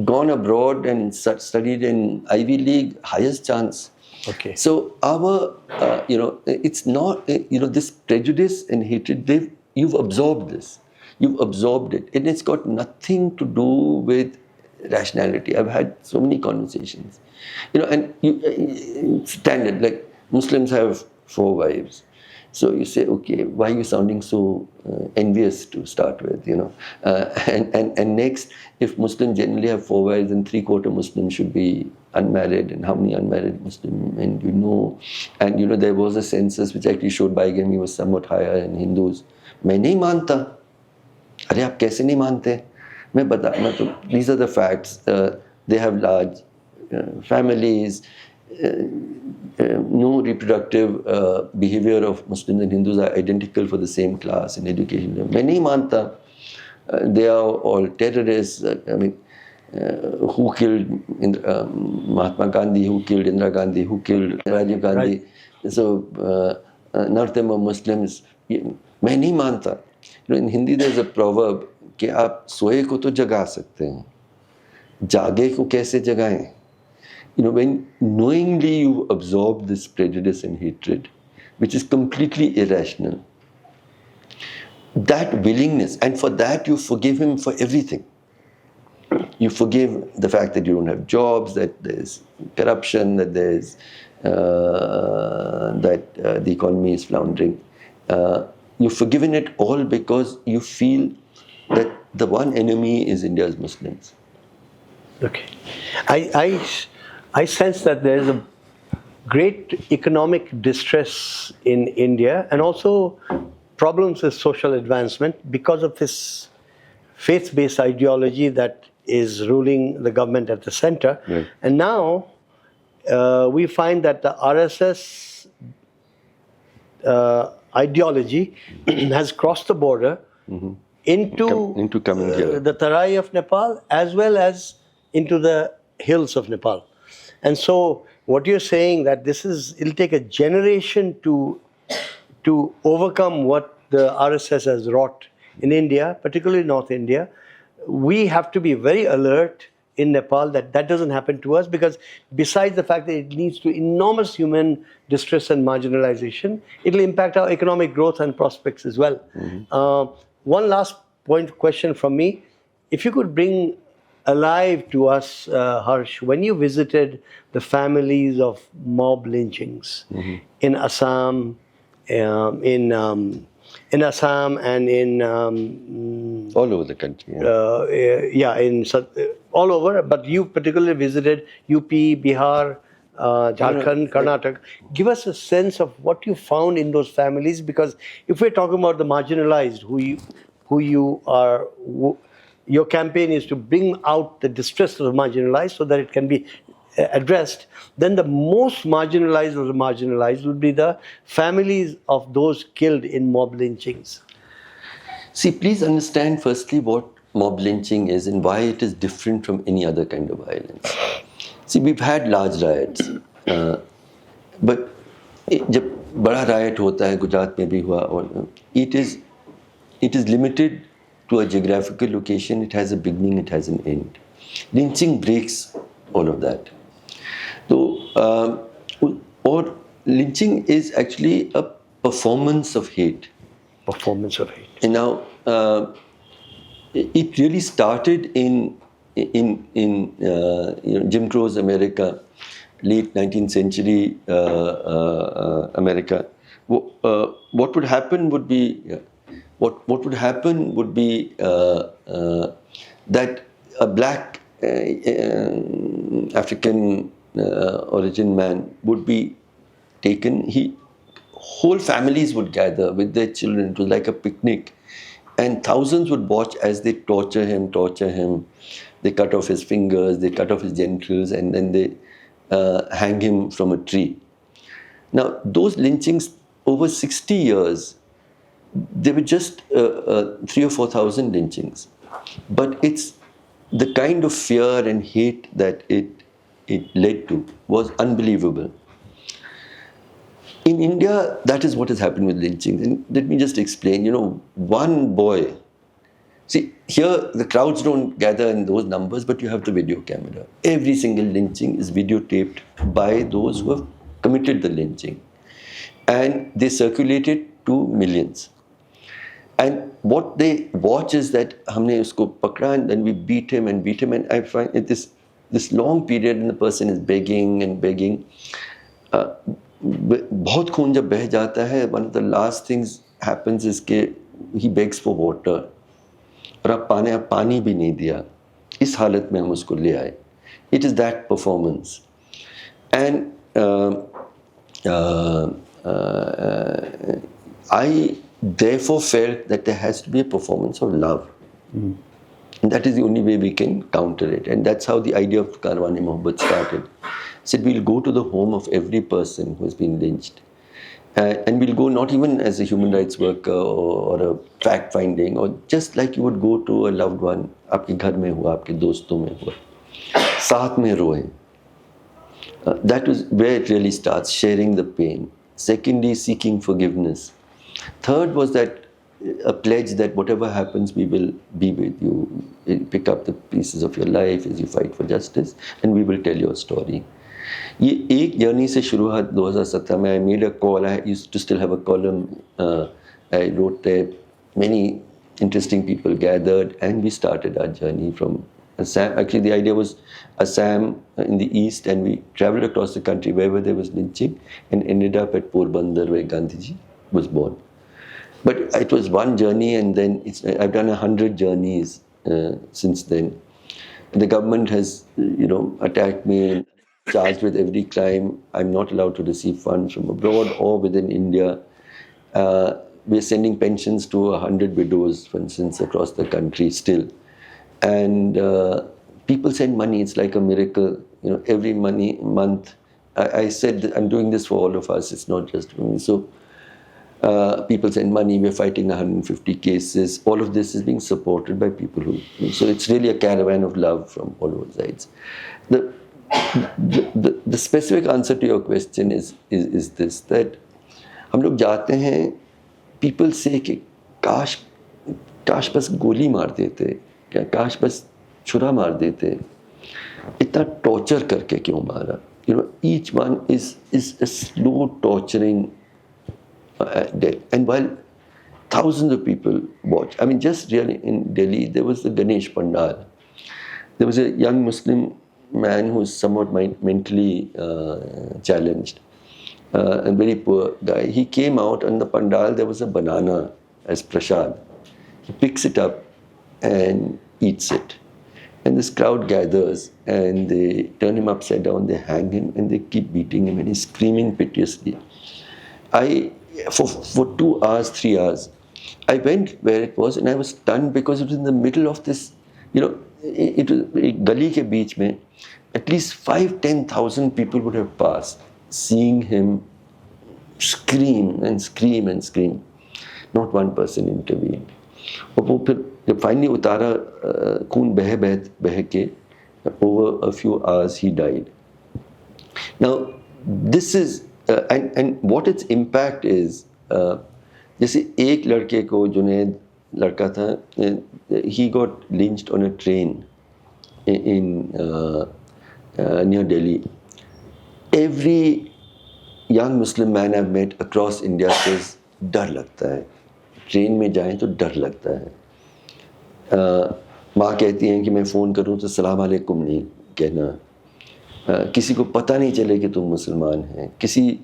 Gone abroad and studied in Ivy League, highest chance. Okay. So our, it's not, this prejudice and hatred, you've absorbed this. You've absorbed it. And it's got nothing to do with rationality. I've had so many conversations. Standard, like Muslims have 4 wives. So you say, okay, why are you sounding so envious to start with, And next, if Muslims generally have 4 wives, then 3/4 Muslims should be unmarried. And how many unmarried Muslims? And there was a census which actually showed bigamy was somewhat higher in Hindus. मैं नहीं मानता. अरे आप कैसे नहीं मानते? मैं बता, these are the facts. They have large families. No reproductive behavior of Muslims and Hindus are identical for the same class in education. मैं नहीं मानता. They are all terrorists. Who killed Mahatma Gandhi? Who killed Indira Gandhi? Who killed Rajiv Gandhi? Right. So none of them are Muslims. मैं नहीं मानता. In Hindi there's a proverb कि आप सोए को तो जगा सकते हैं, जागे को कैसे जगाएं? When knowingly you absorb this prejudice and hatred, which is completely irrational, that willingness, and for that you forgive him for everything. You forgive the fact that you don't have jobs, that there's corruption, that there's the economy is floundering. You've forgiven it all because you feel that the one enemy is India's Muslims. Okay. I sense that there is a great economic distress in India and also problems with social advancement because of this faith-based ideology that is ruling the government at the center. Right. And now we find that the RSS ideology has crossed the border into coming here. the Tarai of Nepal as well as into the hills of Nepal. And so what you're saying that it'll take a generation to overcome what the RSS has wrought in India, particularly North India. We have to be very alert in Nepal that doesn't happen to us, because besides the fact that it leads to enormous human distress and marginalization, it'll impact our economic growth and prospects as well. One last question from me. If you could bring alive to us, Harsh, when you visited the families of mob lynchings in Assam, in Assam and in all over the country. all over, but you particularly visited UP, Bihar, Jharkhand, Karnataka. Give us a sense of what you found in those families, because if we're talking about the marginalized, your campaign is to bring out the distress of the marginalized so that it can be addressed, then the most marginalized of the marginalized would be the families of those killed in mob lynchings. See, please understand firstly what mob lynching is and why it is different from any other kind of violence. See, we've had large riots, but जब बड़ा riot होता है, गुजरात में भी हुआ, और it is limited to a geographical location. It has a beginning, it has an end. Lynching breaks all of that. So, or lynching is actually a performance of hate. Performance of hate. And now, it really started in Jim Crow's America, late 19th century America. What would happen would be that a black African origin man would be taken. Whole families would gather with their children. It was like a picnic, and thousands would watch as they torture him. They cut off his fingers, they cut off his genitals, and then they hang him from a tree. Now, those lynchings over 60 years, they were just 3,000 or 4,000 lynchings. But it's the kind of fear and hate that it led to was unbelievable. In India, that is what has happened with lynchings. And let me just explain, one boy. See, here the crowds don't gather in those numbers, but you have the video camera. Every single lynching is videotaped by those who have committed the lynching. And they circulate it to millions. And what they watch is that humne usko pakda, and then we beat him, and I find it this long period, and the person is begging and begging. बहुत खून जब बह जाता है, one of the last things happens is कि he begs for water, और अब पानी भी नहीं दिया. इस हालत में हम उसको ले आए. It is that performance. And I therefore felt that there has to be a performance of love. And that is the only way we can counter it. And that's how the idea of Karwan-e-Mohabbat started. Said we'll go to the home of every person who has been lynched. And we'll go not even as a human rights worker or a fact finding, or just like you would go to a loved one, आपके घर में हुआ, आपके दोस्तों में हुआ, साथ में रोए. That was where it really starts, sharing the pain. Secondly, seeking forgiveness. Third was that a pledge that whatever happens, we will be with you, pick up the pieces of your life as you fight for justice, and we will tell your story. ये एक journey से शुरू हुआ 2017 में. I made a call. I used to still have a column. I wrote there. Many interesting people gathered, and we started our journey from Assam. Actually, the idea was Assam in the east, and we traveled across the country wherever there was lynching, and ended up at Porbandar, where Gandhiji was born. But it was one journey, and then I've done 100 journeys since then. And the government has, attacked me, charged with every crime. I'm not allowed to receive funds from abroad or within India. We're sending pensions to 100 widows, for instance, across the country still. And people send money. It's like a miracle. Every month. I said that I'm doing this for all of us. It's not just for me. So people send money. We're fighting 150 cases. All of this is being supported by people so it's really a caravan of love from all over sides. The specific answer to your question is this, that हम लोग जाते हैं, people say कि काश बस गोली मार देते, काश बस छुरा मार देते, इतना टॉर्चर करके क्यों मारा? You know, each one is a slow torturing death. And while thousands of people watch, I mean, just really in Delhi, there was the Ganesh Pandal. There was a young Muslim man who was somewhat mentally challenged, a very poor guy. He came out and the Pandal, there was a banana as prasad. He picks it up and eats it. And this crowd gathers and they turn him upside down, they hang him and they keep beating him and he's screaming piteously. For 2 hours, 3 hours, I went where it was and I was stunned because it was in the middle of this, you know, it was Gali ke beech mein, at least 5,000-10,000 people would have passed, seeing him scream and scream and scream. Not one person intervened. और वो फिर जब finally उतारा खून बह के, over a few hours he died. Now this is and what its impact is, जैसे एक लड़के को, जुनैद लड़का था, he got lynched on a train in near Delhi. Every young Muslim man I've met across India says डर लगता है, train में जाएं तो डर लगता है. माँ कहती हैं कि मैं फ़ोन करूं तो सलाम अलैकुम नहीं कहना, किसी को पता नहीं चले कि तुम मुसलमान हैं, किसी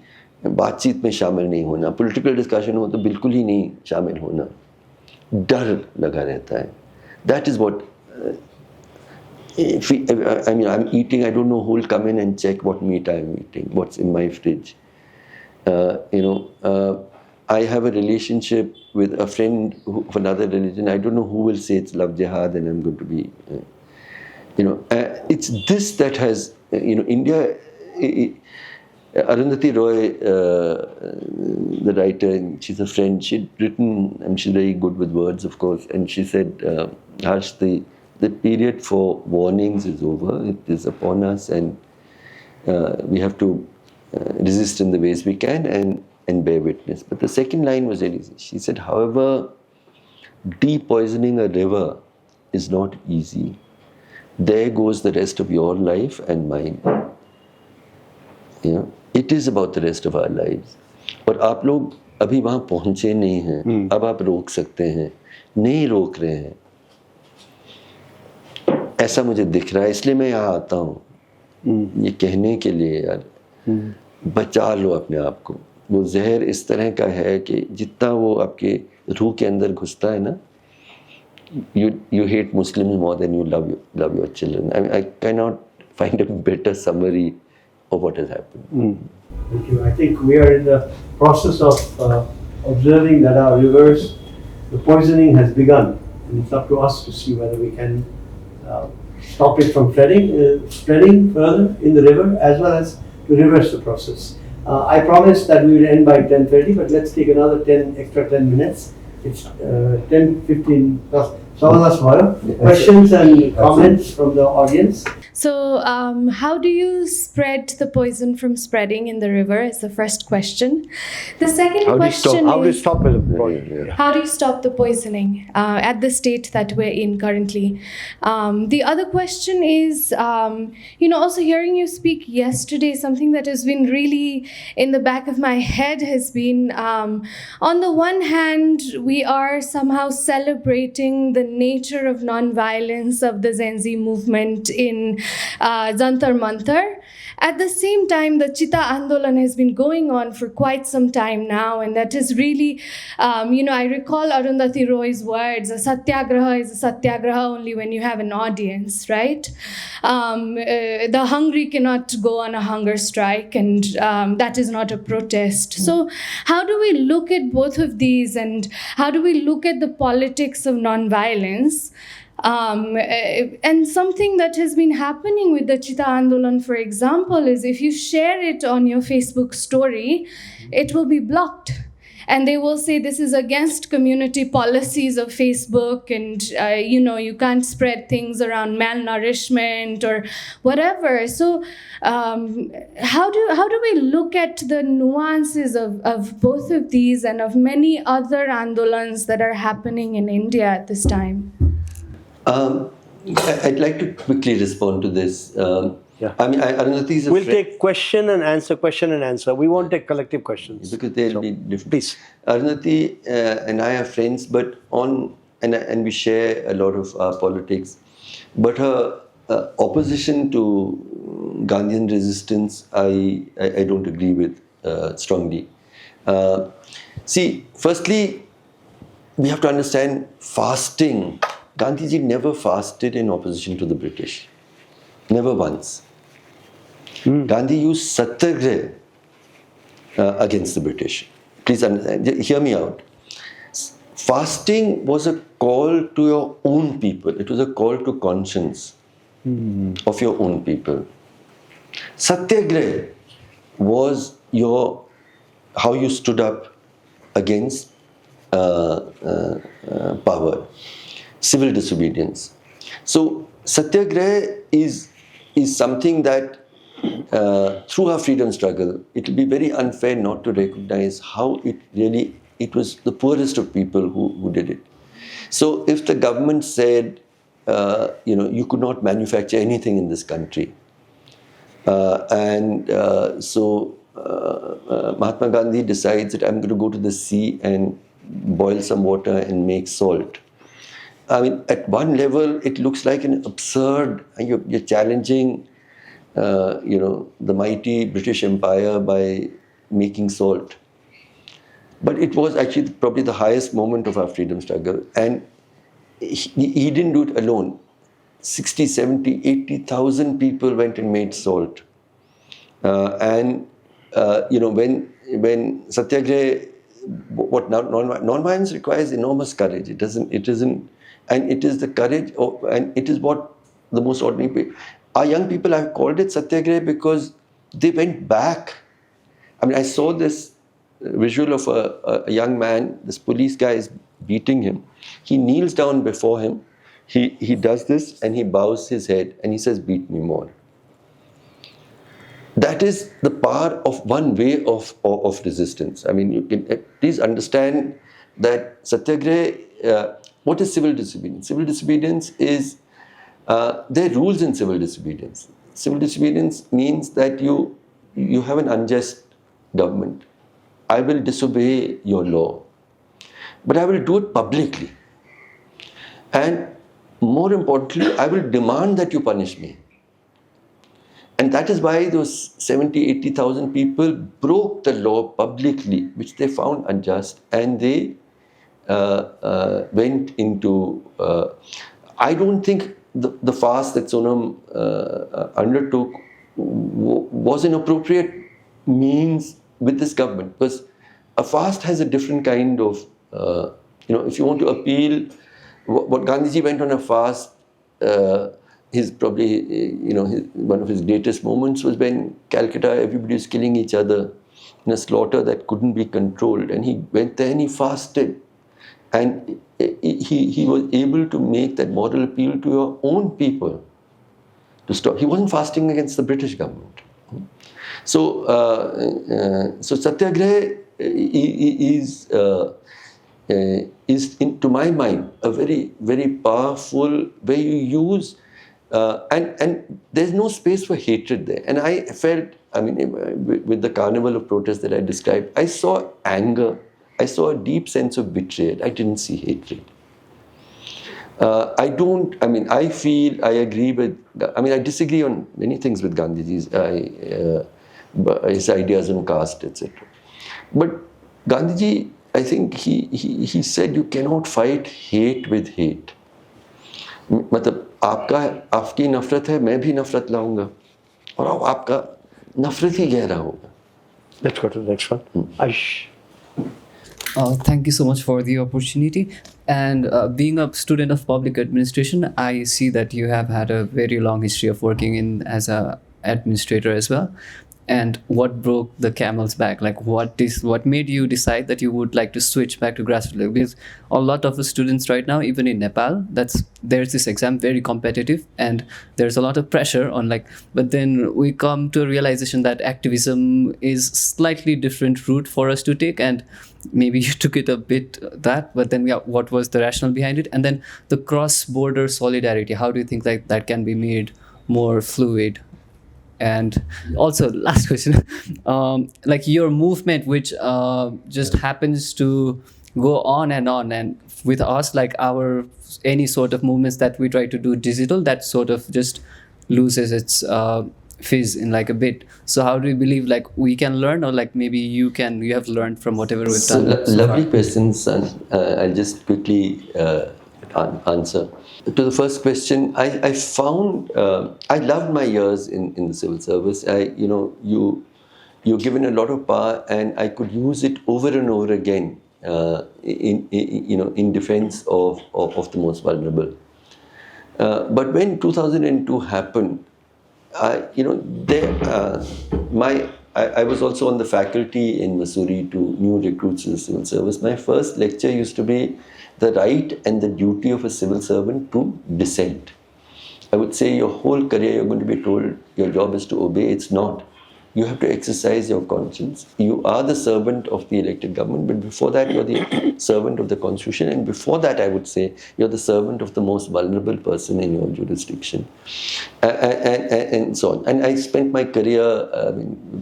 बातचीत में शामिल नहीं होना, पॉलिटिकल डिस्कशन हो तो बिल्कुल ही नहीं शामिल होना, डर लगा रहता है. That is what I mean, I'm eating, I don't know who will come in and check what meat I'm eating, what's in my fridge. I have a relationship with a friend of another religion. I don't know who will say it's love jihad and I'm going to be, it's this that has, India, Arundhati Roy, the writer, she's a friend, she'd written, and she's very good with words, of course, and she said, Harsh, the period for warnings is over, it is upon us, and we have to resist in the ways we can and bear witness. But the second line was very easy. She said, however, depoisoning a river is not easy. There goes the rest of your life and mine. It is about the rest of our lives. और आप लोग अभी वहाँ पहुँचे नहीं हैं, अब आप रोक सकते हैं, नहीं रोक रहे हैं, ऐसा मुझे दिख रहा है, इसलिए मैं यहाँ आता हूँ ये कहने के लिए, यार बचा लो अपने आप को. वो जहर इस तरह का है कि जितना वो आपके रूह के अंदर घुसता है ना, you hate Muslims more than you love your children. I mean, I cannot find a better summary of what has happened. Thank you. I think we are in the process of observing that our rivers, the poisoning has begun, and it's up to us to see whether we can stop it from spreading further in the river, as well as to reverse the process. I promised that we will end by 10:30, but let's take another 10 minutes. It's 10:15 plus. Questions and comments from the audience. So, how do you spread the poison from spreading in the river is the first question. The second question How do you is, stop it? how do you stop the poisoning at the state that we're in currently? The other question is, also hearing you speak yesterday, something that has been really in the back of my head has been, on the one hand, we are somehow celebrating the nature of non-violence of the Gen Z movement in Jantar Mantar. At the same time, the Chita Andolan has been going on for quite some time now, and that is really, I recall Arundhati Roy's words, a satyagraha is a satyagraha only when you have an audience, right? The hungry cannot go on a hunger strike, and that is not a protest. So how do we look at both of these, and how do we look at the politics of non-violence? And something that has been happening with the Chita Andolan, for example, is if you share it on your Facebook story, it will be blocked. And they will say this is against community policies of Facebook, and you can't spread things around malnourishment or whatever. So how do we look at the nuances of both of these and of many other andolans that are happening in India at this time? I'd like to quickly respond to this. Yeah. I mean, Arundhati is a We'll friend. take question and answer. We won't take collective questions. Because they'll be different. Please. Arundhati and I are friends, but and we share a lot of our politics. But her opposition to Gandhian resistance, I don't agree with strongly. See, firstly, we have to understand fasting. Gandhiji never fasted in opposition to the British. Never once. Gandhi used satyagraha against the British. Please hear me out. Fasting was a call to your own people. It was a call to conscience of your own people. Satyagraha was how you stood up against power, civil disobedience. So Satyagraha is something that through our freedom struggle, it will be very unfair not to recognize how it was the poorest of people who did it. So if the government said, you could not manufacture anything in this country, so Mahatma Gandhi decides that I'm going to go to the sea and boil some water and make salt. I mean, at one level, it looks like an absurd, you're challenging the mighty British Empire by making salt. But it was actually probably the highest moment of our freedom struggle. And he didn't do it alone. 60, 70, 80,000 people went and made salt. When Satyagraha, what non-violence requires enormous courage. It isn't, and it is the courage, and it is what the most ordinary people. Our young people have called it Satyagraha because they went back. I mean, I saw this visual of a young man, this police guy is beating him. He kneels down before him, he does this and he bows his head and he says, beat me more. That is the power of one way of resistance. I mean, you can please understand that Satyagraha, what is civil disobedience? Civil disobedience is, there are rules in civil disobedience. Civil disobedience means that you have an unjust government. I will disobey your law, but I will do it publicly. And more importantly, I will demand that you punish me. And that is why those 70, 80,000 people broke the law publicly, which they found unjust, and they went into... I don't think the fast that Sonam undertook was an appropriate means with this government, because a fast has a different kind of, if you want to appeal, what Gandhiji went on a fast, his probably, one of his greatest moments was when Calcutta, everybody was killing each other in a slaughter that couldn't be controlled, and he went there and he fasted. And he was able to make that moral appeal to your own people to stop. He wasn't fasting against the British government. So Satyagraha is to my mind, a very, very powerful way you use, and there's no space for hatred there. And I felt, with the carnival of protest that I described, I saw anger. I saw a deep sense of betrayal. I didn't see hatred. I disagree on many things with Gandhiji's, his ideas on caste, etc. But Gandhiji, I think he said you cannot fight hate with hate. मतलब आपकी नफरत है, मैं भी नफरत लाऊंगा, और आपका नफरत ही गहरा होगा. Let's go to the next one. Aish. Thank you so much for the opportunity. And being a student of public administration, I see that you have had a very long history of working as an administrator as well. And what broke the camel's back? Like, what made you decide that you would like to switch back to grassroots level? Because a lot of the students right now, even in Nepal, there's this exam very competitive, and there's a lot of pressure on but then we come to a realization that activism is slightly different route for us to take, and maybe you took it a bit that, but then what was the rationale behind it? And then the cross-border solidarity, how do you think like that can be made more fluid? And also, last question, like your movement, which just happens to go on, and with us, like our any sort of movements that we try to do digital, that sort of just loses its fizz in like a bit. So how do you believe like we can learn, or like maybe you have learned from whatever we've So, done so lovely far? questions, and I'll just quickly answer. To the first question, I found I loved my years in the civil service. You're given a lot of power, and I could use it over and over again in defense of the most vulnerable. But when 2002 happened, I was also on the faculty in Missouri to new recruits to the civil service. My first lecture used to be the right and the duty of a civil servant to dissent. I would say your whole career you're going to be told your job is to obey. It's not. You have to exercise your conscience. You are the servant of the elected government, but before that you're the servant of the constitution, and before that I would say you're the servant of the most vulnerable person in your jurisdiction, and so on. And I spent my career,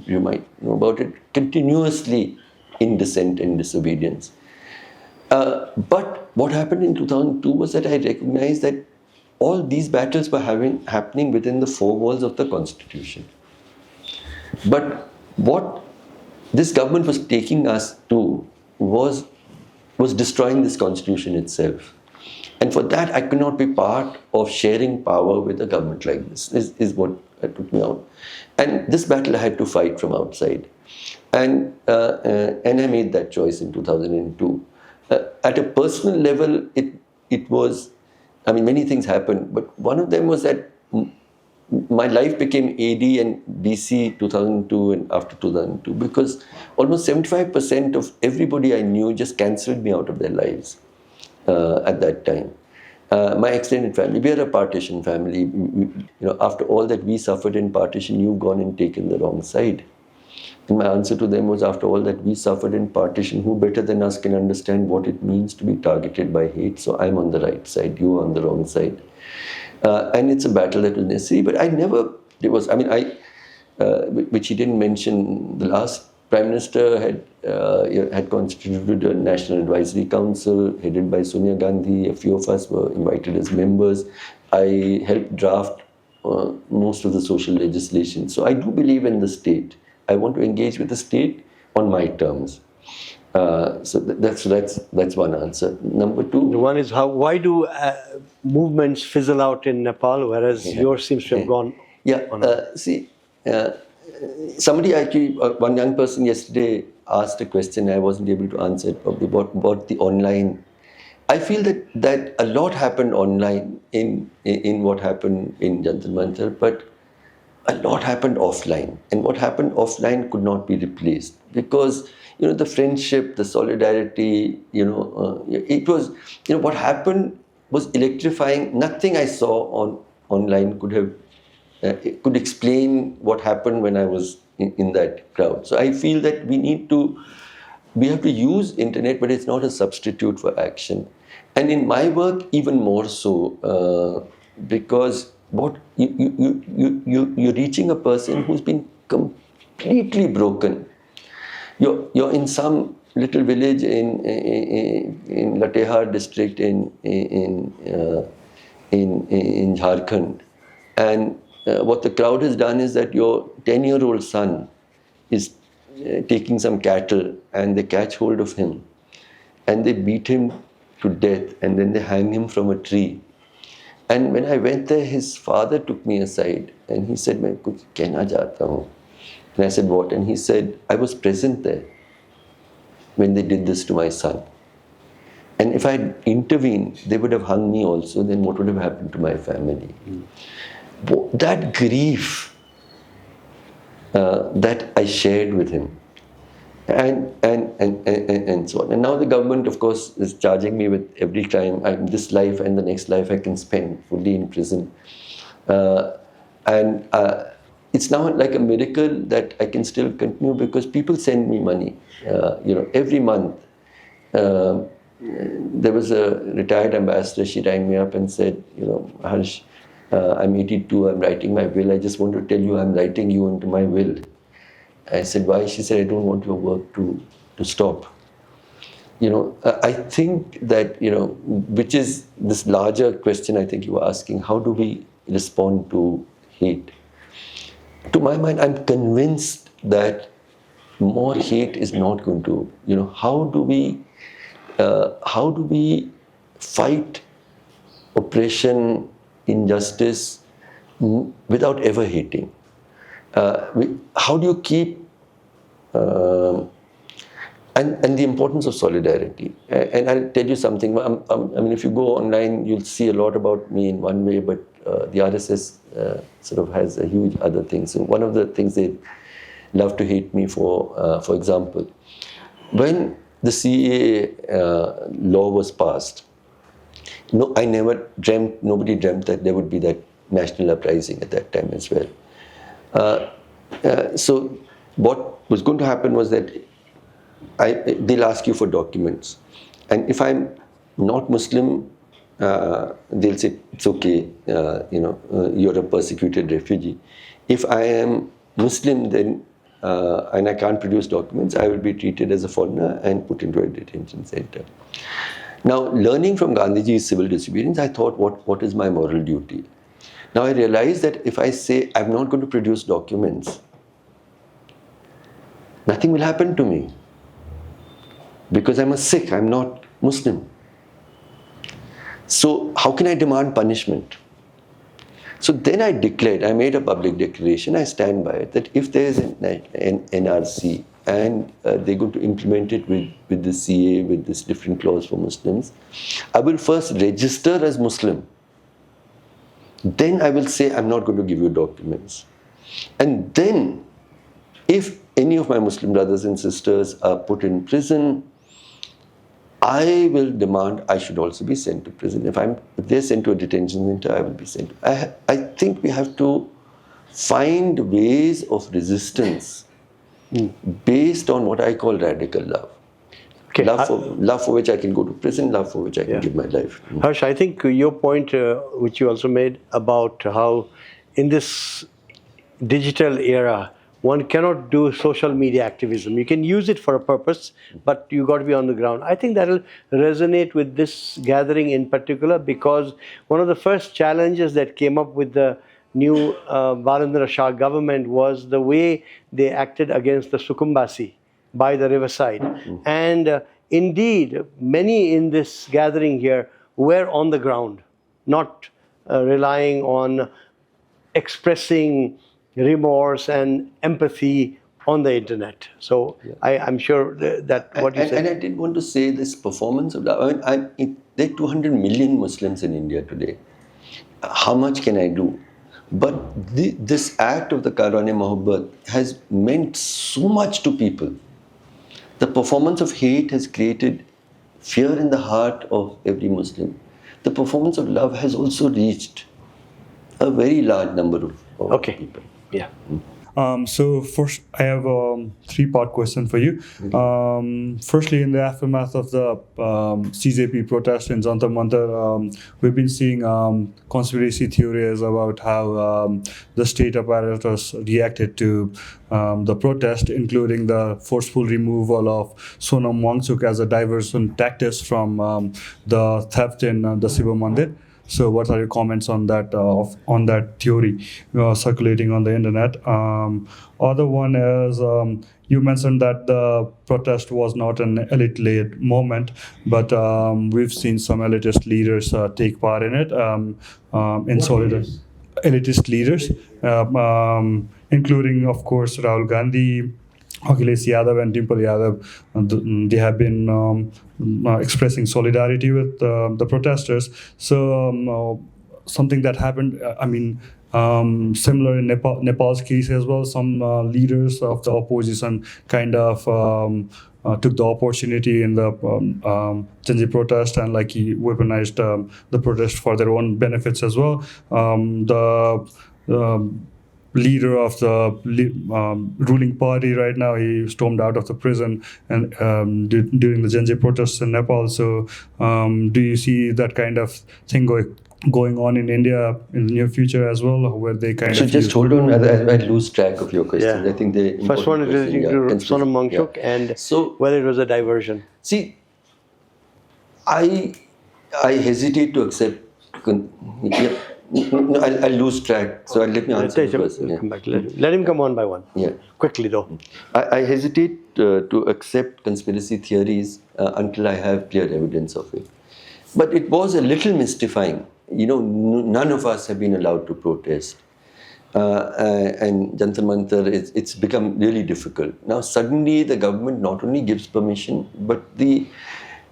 you might know about it, continuously in dissent and disobedience. But what happened in 2002 was that I recognized that all these battles were happening within the four walls of the constitution. But what this government was taking us to was destroying this constitution itself. And for that, I could not be part of sharing power with a government like this, is what took me out. And this battle I had to fight from outside. And I made that choice in 2002. At a personal level, it was, many things happened, but one of them was that my life became AD and BC 2002 and after 2002, because almost 75% of everybody I knew just cancelled me out of their lives at that time. My extended family, we are a partition family. After all that we suffered in partition, you've gone and taken the wrong side. And my answer to them was, after all that we suffered in partition, who better than us can understand what it means to be targeted by hate? So I'm on the right side, you are on the wrong side. And it's a battle that was necessary, but which he didn't mention, the last Prime Minister had constituted a National Advisory Council headed by Sonia Gandhi. A few of us were invited as members. I helped draft most of the social legislation. So I do believe in the state. I want to engage with the state on my terms. So that's one answer. Number two. One is why do movements fizzle out in Nepal, whereas yours seems to have gone on? Somebody actually, one young person yesterday asked a question I wasn't able to answer it, probably about the online. I feel that a lot happened online in what happened in Jantar Mantar, but a lot happened offline, and what happened offline could not be replaced, because the friendship, the solidarity, it was, what happened was electrifying. Nothing I saw online could explain what happened when I was in that crowd. So I feel that we have to use internet, but it's not a substitute for action. And in my work, even more so, because what you're reaching a person who's been completely broken. You're in some little village in Latehar district in Jharkhand, and what the crowd has done is that your 10-year-old son is taking some cattle, and they catch hold of him and they beat him to death, and then they hang him from a tree. And when I went there, his father took me aside and he said, "Main kuch kehna chahta hu." And I said, "What?" And he said, "I was present there when they did this to my son. And if I had intervened, they would have hung me also. Then what would have happened to my family?" That grief that I shared with him, and so on. And now the government, of course, is charging me with every time this life and the next life I can spend fully in prison. It's now like a miracle that I can still continue, because people send me money, every month. there was a retired ambassador. She rang me up and said, Harsh, I'm 82, I'm writing my will. I just want to tell you I'm writing you into my will. I said, why? She said, I don't want your work to stop. I think that, which is this larger question I think you were asking, how do we respond to hate? To my mind, I'm convinced that more hate is not going to, how do we fight oppression, injustice without ever hating? How do you keep and the importance of solidarity? And I'll tell you something. I mean, if you go online, you'll see a lot about me in one way, but the RSS sort of has a huge other thing. So one of the things they love to hate me for example, when the CAA law was passed, I never dreamt, nobody dreamt that there would be that national uprising at that time as well. So what was going to happen was that they'll ask you for documents. And if I'm not Muslim, they'll say, it's okay, you're a persecuted refugee. If I am Muslim, then and I can't produce documents, I will be treated as a foreigner and put into a detention center. Now, learning from Gandhiji's civil disobedience, I thought, what is my moral duty? Now I realized that if I say I'm not going to produce documents, nothing will happen to me. Because I'm a Sikh, I'm not Muslim. So how can I demand punishment? So then I declared, I made a public declaration, I stand by it, that if there is an NRC and they're going to implement it with the CA, with this different clause for Muslims, I will first register as Muslim. Then I will say, I'm not going to give you documents. And then, if any of my Muslim brothers and sisters are put in prison, I will demand I should also be sent to prison. If they're sent to a detention center, I will be sent. I think we have to find ways of resistance based on what I call radical love. Okay. Love for which I can go to prison, love for which I can give my life. Harsh, I think your point, which you also made about how in this digital era, one cannot do social media activism. You can use it for a purpose, but you got to be on the ground. I think that will resonate with this gathering in particular, because one of the first challenges that came up with the new Balendra Shah government was the way they acted against the Sukumbasi by the riverside. And indeed, many in this gathering here were on the ground, not relying on expressing remorse and empathy on the internet. So I'm sure that what you said. And I did want to say this performance of love. I mean, there are 200 million Muslims in India today. How much can I do? But this act of the Karwan-e-Mohabbat has meant so much to people. The performance of hate has created fear in the heart of every Muslim. The performance of love has also reached a very large number of people. Yeah. So first, I have a three-part question for you. Firstly, in the aftermath of the CJP protest in Jantar Mantar, we've been seeing conspiracy theories about how the state apparatus reacted to the protest, including the forceful removal of Sonam Wangchuk as a diversion tactic from the theft in the Shiva Mandir. So what are your comments on that theory circulating on the internet? Other one is you mentioned that the protest was not an elite-led movement, but we've seen some elitist leaders take part in it. In solidarity, elitist leaders, including, of course, Rahul Gandhi, Akhilesh Yadav and Dimple Yadav, they have been expressing solidarity with the protesters. So something that happened, similar in Nepal's case as well, some leaders of the opposition kind of took the opportunity in the Gen protest and weaponized the protest for their own benefits as well. leader of the ruling party right now. He stormed out of the prison and during the Gen Z protests in Nepal. So do you see that kind of thing going on in India in the near future as well, where they kind So of just hold on, I lose track of your questions. Yeah. I think the First one is relating to important question, Sonam Wangchuk and So whether it was a diversion. see, I hesitate to accept. I'll lose track. So let me answer the question. Come back. Let him come one by one. Yeah. Quickly though. I hesitate to accept conspiracy theories until I have clear evidence of it. But it was a little mystifying. None of us have been allowed to protest. And Jantar Mantar, it's become really difficult. Now suddenly the government not only gives permission, but the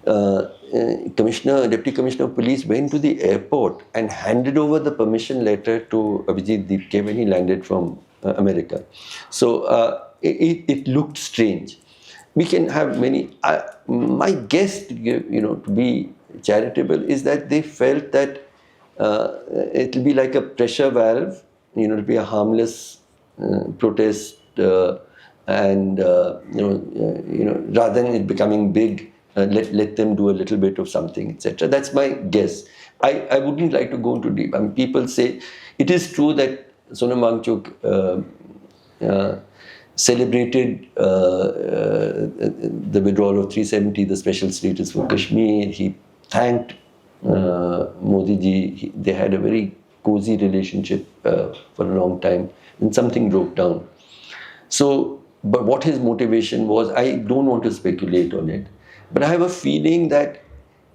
Deputy Commissioner of Police went to the airport and handed over the permission letter to Abhijit Deepke when he landed from America. So it looked strange. We can have many. My guess, to be charitable, is that they felt that it'll be like a pressure valve. It'll be a harmless protest, and rather than it becoming big. Let them do a little bit of something, etc. That's my guess. I wouldn't like to go into deep. People say it is true that Sonam Wangchuk celebrated the withdrawal of 370, the special status for Kashmir. He thanked Modi ji. They had a very cozy relationship for a long time, and something broke down. So, but what his motivation was, I don't want to speculate on it. But I have a feeling that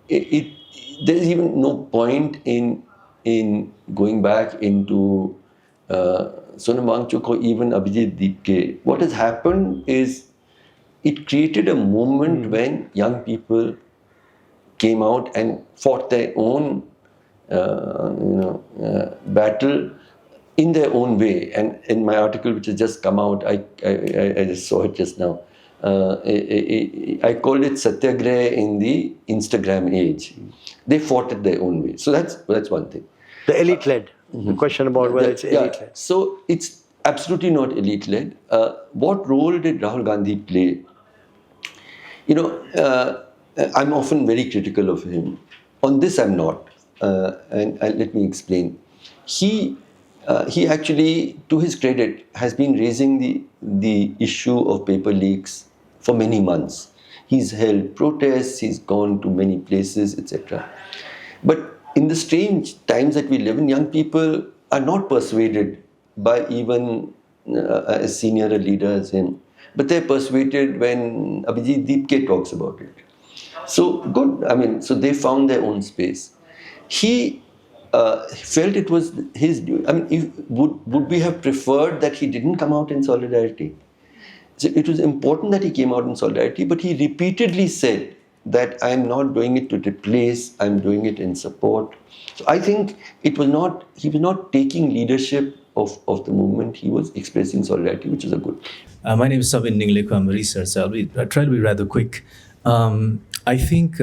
there is even no point in going back into Sonam Wangchuk or even Abhijit Deepke. What has happened is it created a moment when young people came out and fought their own battle in their own way. And in my article, which has just come out, I just saw it just now. I called it Satyagraha in the Instagram age. They fought it their own way. So that's one thing. The elite-led. The question about whether it's elite-led. So it's absolutely not elite-led. What role did Rahul Gandhi play? I'm often very critical of him. On this, I'm not. And let me explain. He actually, to his credit, has been raising the issue of paper leaks for many months. He's held protests, he's gone to many places, etc. But in the strange times that we live in, young people are not persuaded by even as senior a leader as him. But they're persuaded when Abhijit Deepke talks about it. So good, so they found their own space. He felt it was his duty. Would we have preferred that he didn't come out in solidarity? So it was important that he came out in solidarity, but he repeatedly said that I'm not doing it to replace, I'm doing it in support. So I think he was not taking leadership of the movement, he was expressing solidarity, which is a good thing. My name is Sabin Ningleko, I'm a researcher. I'll try to be rather quick. I think,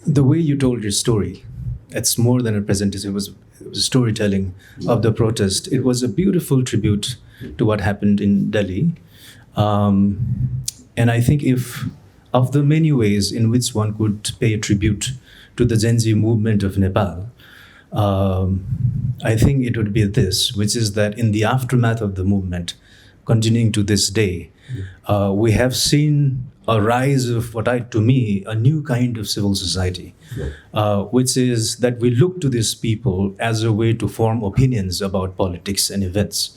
the way you told your story, it's more than a presentation, it was storytelling of the protest. It was a beautiful tribute to what happened in Delhi. And I think of the many ways in which one could pay a tribute to the Gen Z movement of Nepal, I think it would be this, which is that in the aftermath of the movement, continuing to this day, we have seen a rise of to me, a new kind of civil society, which is that we look to these people as a way to form opinions about politics and events.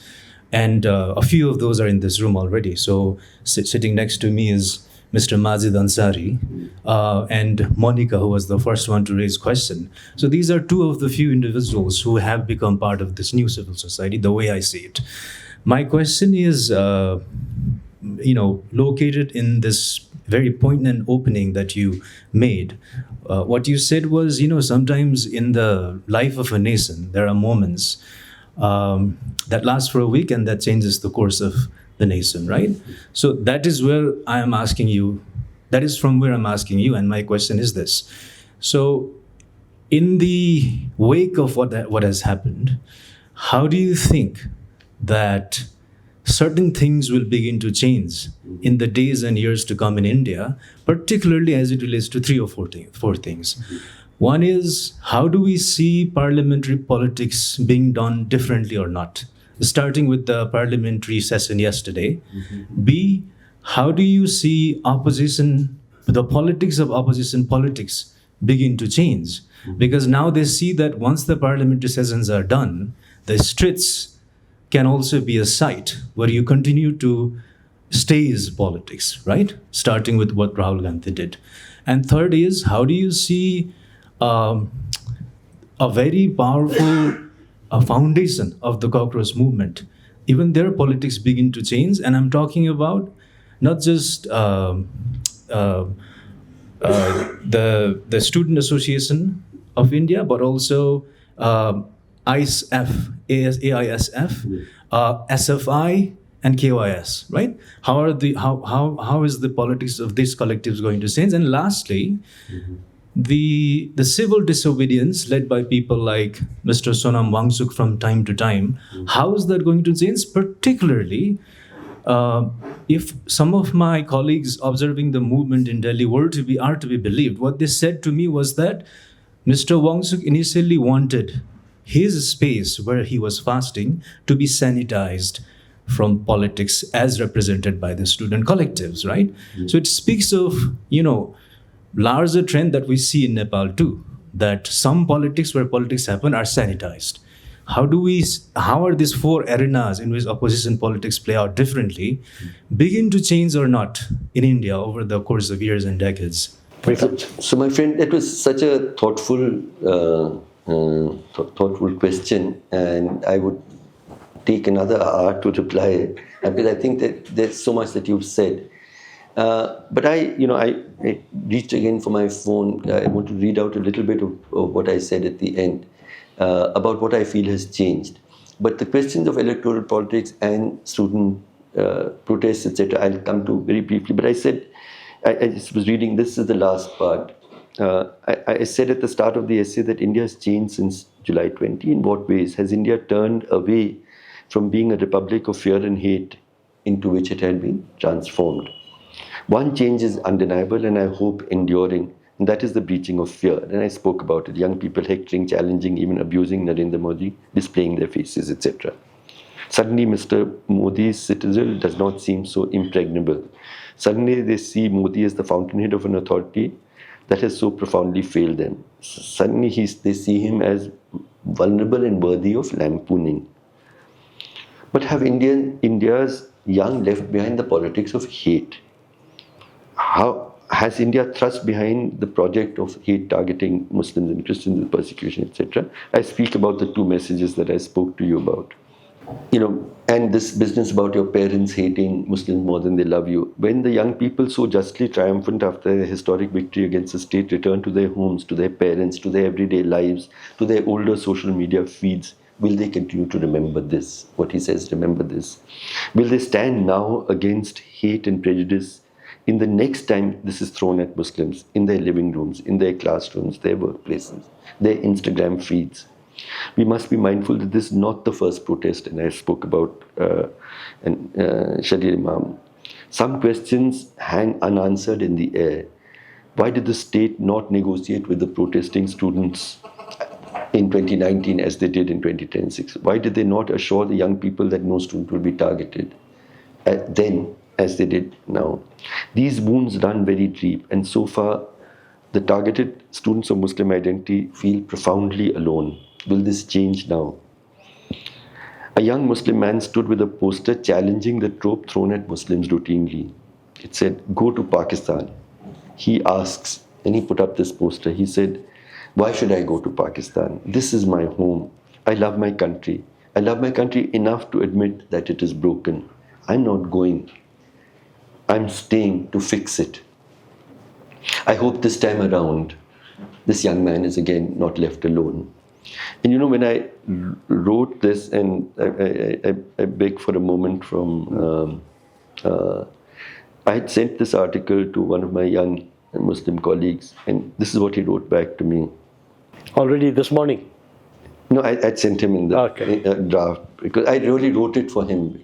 And a few of those are in this room already. So sitting next to me is Mr. Majid Ansari and Monica, who was the first one to raise question. So these are two of the few individuals who have become part of this new civil society, the way I see it. My question is, located in this very poignant opening that you made. What you said was, sometimes in the life of a nation, there are moments that last for a week and that changes the course of the nation, right? So that is where I am asking you, that is from where I'm asking you, and my question is this. So in the wake of what has happened, how do you think that certain things will begin to change in the days and years to come in India, particularly as it relates to three or four things? One is, how do we see parliamentary politics being done differently or not? Starting with the parliamentary session yesterday. B, how do you see the politics of opposition politics begin to change? Because now they see that once the parliamentary sessions are done, the streets can also be a site where you continue to stage politics, right? Starting with what Rahul Gandhi did. And third is, how do you see a very powerful foundation of the cockroach movement? Even their politics begin to change, and I'm talking about not just the Student Association of India, but also AISF, SFI, and KYS, right? How is the politics of these collectives going to change? And lastly, the civil disobedience led by people like Mr. Sonam Wangchuk from time to time, how is that going to change? Particularly, if some of my colleagues observing the movement in Delhi are to be believed, what they said to me was that Mr. Wangchuk initially wanted his space where he was fasting to be sanitized from politics as represented by the student collectives, right? So it speaks of, larger trend that we see in Nepal too, that some politics where politics happen are sanitized. How are these four arenas in which opposition politics play out differently begin to change or not in India over the course of years and decades? So my friend, it was such a thoughtful question, and I would take another hour to reply, because I think that there's so much that you've said. But I reached again for my phone. I want to read out a little bit of what I said at the end about what I feel has changed. But the questions of electoral politics and student protests, etc., I'll come to very briefly. But I said, I just was reading, this is the last part. I said at the start of the essay that India has changed since July 20. In what ways? Has India turned away from being a republic of fear and hate into which it had been transformed? One change is undeniable and I hope enduring, and that is the breaching of fear. And I spoke about it. Young people hectoring, challenging, even abusing Narendra Modi, displaying their faces, etc. Suddenly, Mr. Modi's citadel does not seem so impregnable. Suddenly, they see Modi as the fountainhead of an authority that has so profoundly failed them. Suddenly, they see him as vulnerable and worthy of lampooning. But have India's young left behind the politics of hate? How has India thrust behind the project of hate targeting Muslims and Christians with persecution, etc.? I speak about the two messages that I spoke to you about. And this business about your parents hating Muslims more than they love you. When the young people, so justly triumphant after their historic victory against the state, return to their homes, to their parents, to their everyday lives, to their older social media feeds, will they continue to remember this? What he says, remember this. Will they stand now against hate and prejudice in the next time this is thrown at Muslims, in their living rooms, in their classrooms, their workplaces, their Instagram feeds? We must be mindful that this is not the first protest, and I spoke about Shadir Imam. Some questions hang unanswered in the air. Why did the state not negotiate with the protesting students in 2019 as they did in 2010-6? Why did they not assure the young people that no student will be targeted then as they did now? These wounds run very deep, and so far the targeted students of Muslim identity feel profoundly alone. Will this change now? A young Muslim man stood with a poster challenging the trope thrown at Muslims routinely. It said, "Go to Pakistan." He asks, and he put up this poster, he said, "Why should I go to Pakistan? This is my home. I love my country. I love my country enough to admit that it is broken. I'm not going. I'm staying to fix it." I hope this time around, this young man is again not left alone. And when I wrote this, and I beg for a moment from, I had sent this article to one of my young Muslim colleagues, and this is what he wrote back to me. Already this morning. No, I sent him in the Okay. draft because I really wrote it for him,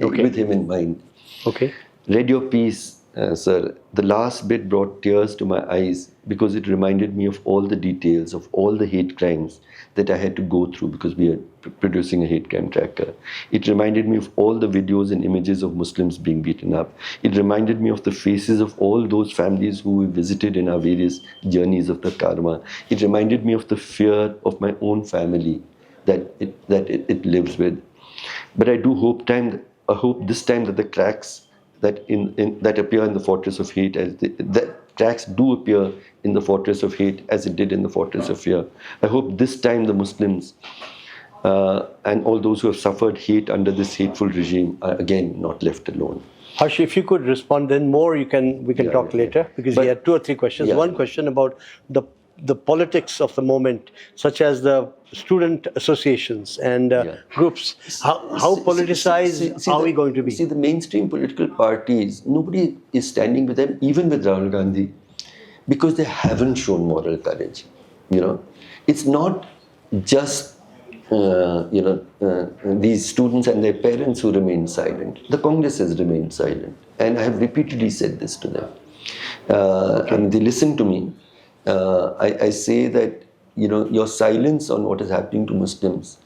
with him in mind. Okay. Read your piece, sir. The last bit brought tears to my eyes because it reminded me of all the details of all the hate crimes that I had to go through because we are producing a hate crime tracker. It reminded me of all the videos and images of Muslims being beaten up. It reminded me of the faces of all those families who we visited in our various journeys of the karma. It reminded me of the fear of my own family that it lives with. But I do hope this time that the cracks that appear in the fortress of hate, that cracks do appear in the fortress of hate as it did in the fortress of fear. I hope this time the Muslims and all those who have suffered hate under this hateful regime are again not left alone. Harsh, if you could respond, then more we can talk later because But- he had 2 or 3 questions. Yeah. One question about the politics of the moment, such as the student associations and groups. How politicized are we going to be? See, the mainstream political parties, nobody is standing with them, even with Rahul Gandhi, because they haven't shown moral courage. It's not just these students and their parents who remain silent. The Congress has remained silent, and I have repeatedly said this to them, and they listen to me. I say that your silence on what is happening to Muslims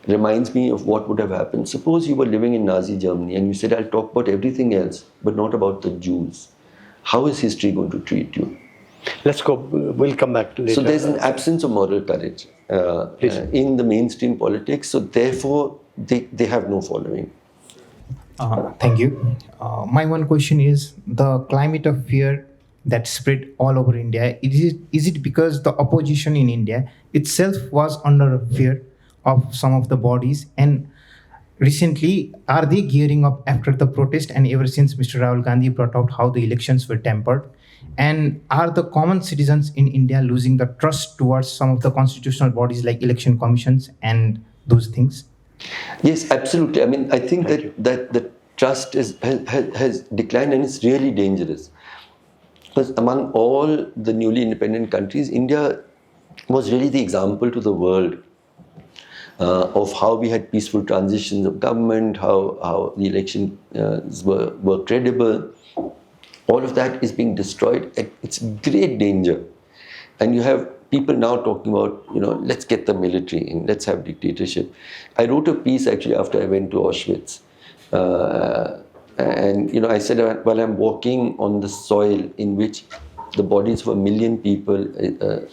reminds me of what would have happened. Suppose you were living in Nazi Germany and you said, I'll talk about everything else, but not about the Jews. How is history going to treat you? Let's go. We'll come back later. So there's an absence of moral courage in the mainstream politics. So therefore, they have no following. Thank you. My one question is the climate of fear that spread all over India. Is it because the opposition in India itself was under fear of some of the bodies, and recently are they gearing up after the protest and ever since Mr. Rahul Gandhi brought out how the elections were tampered? And are the common citizens in India losing the trust towards some of the constitutional bodies like election commissions and those things? Yes, absolutely. I mean, I think that the trust has declined, and it's really dangerous. Because among all the newly independent countries, India was really the example to the world of how we had peaceful transitions of government, how the elections were credible. All of that is being destroyed. It's great danger. And you have people now talking about, let's get the military in, let's have dictatorship. I wrote a piece actually after I went to Auschwitz. And I said, while I'm walking on the soil in which the bodies of 1 million people,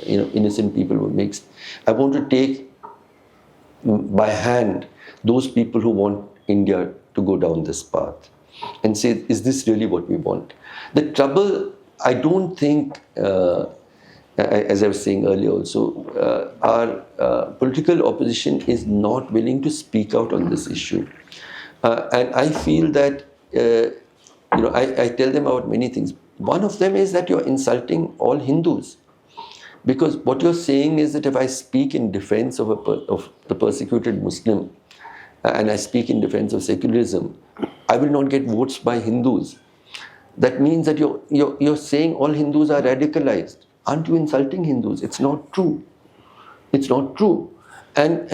innocent people were mixed, I want to take by hand those people who want India to go down this path and say, is this really what we want? The trouble, I don't think, as I was saying earlier also, our political opposition is not willing to speak out on this issue. And I feel that, I tell them about many things. One of them is that you're insulting all Hindus. Because what you're saying is that if I speak in defense of the persecuted Muslim, and I speak in defense of secularism, I will not get votes by Hindus. That means that you're saying all Hindus are radicalized. Aren't you insulting Hindus? It's not true. It's not true. And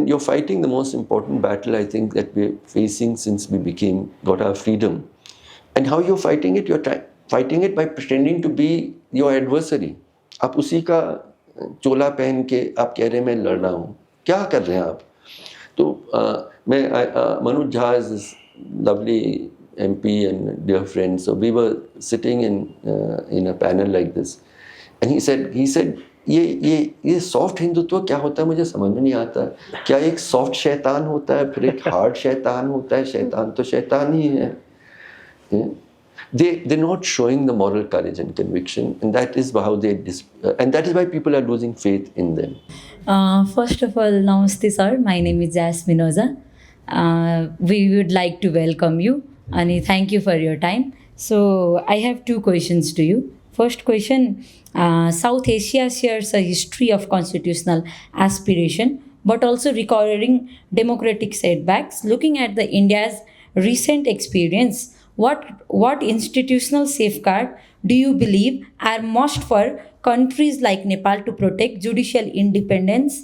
you're fighting the most important battle, I think, that we're facing since we got our freedom. And how you're fighting it? You're fighting it by pretending to be your adversary. आप उसी का चोला पहन के आप कह रहे हैं मैं लड़ रहा हूँ, क्या कर रहे हैं आप? तो Manoj Jha is this lovely MP and dear friend. So we were sitting in a panel like this, and he said ये सॉफ्ट हिंदुत्व क्या होता है मुझे समझ में नहीं आता. क्या एक सॉफ्ट शैतान होता है, फिर एक हार्ड शैतान होता है? शैतान तो शैतान ही है. They're not showing the moral courage and conviction, and that is how and that is why people are losing faith in them. First of all, namaste sir. My name is Jasmine Oza. We would like to welcome you, and thank you for your time. So I have 2 questions to you. First question: South Asia shares a history of constitutional aspiration, but also recording democratic setbacks. Looking at the India's recent experience, what institutional safeguard do you believe are must for countries like Nepal to protect judicial independence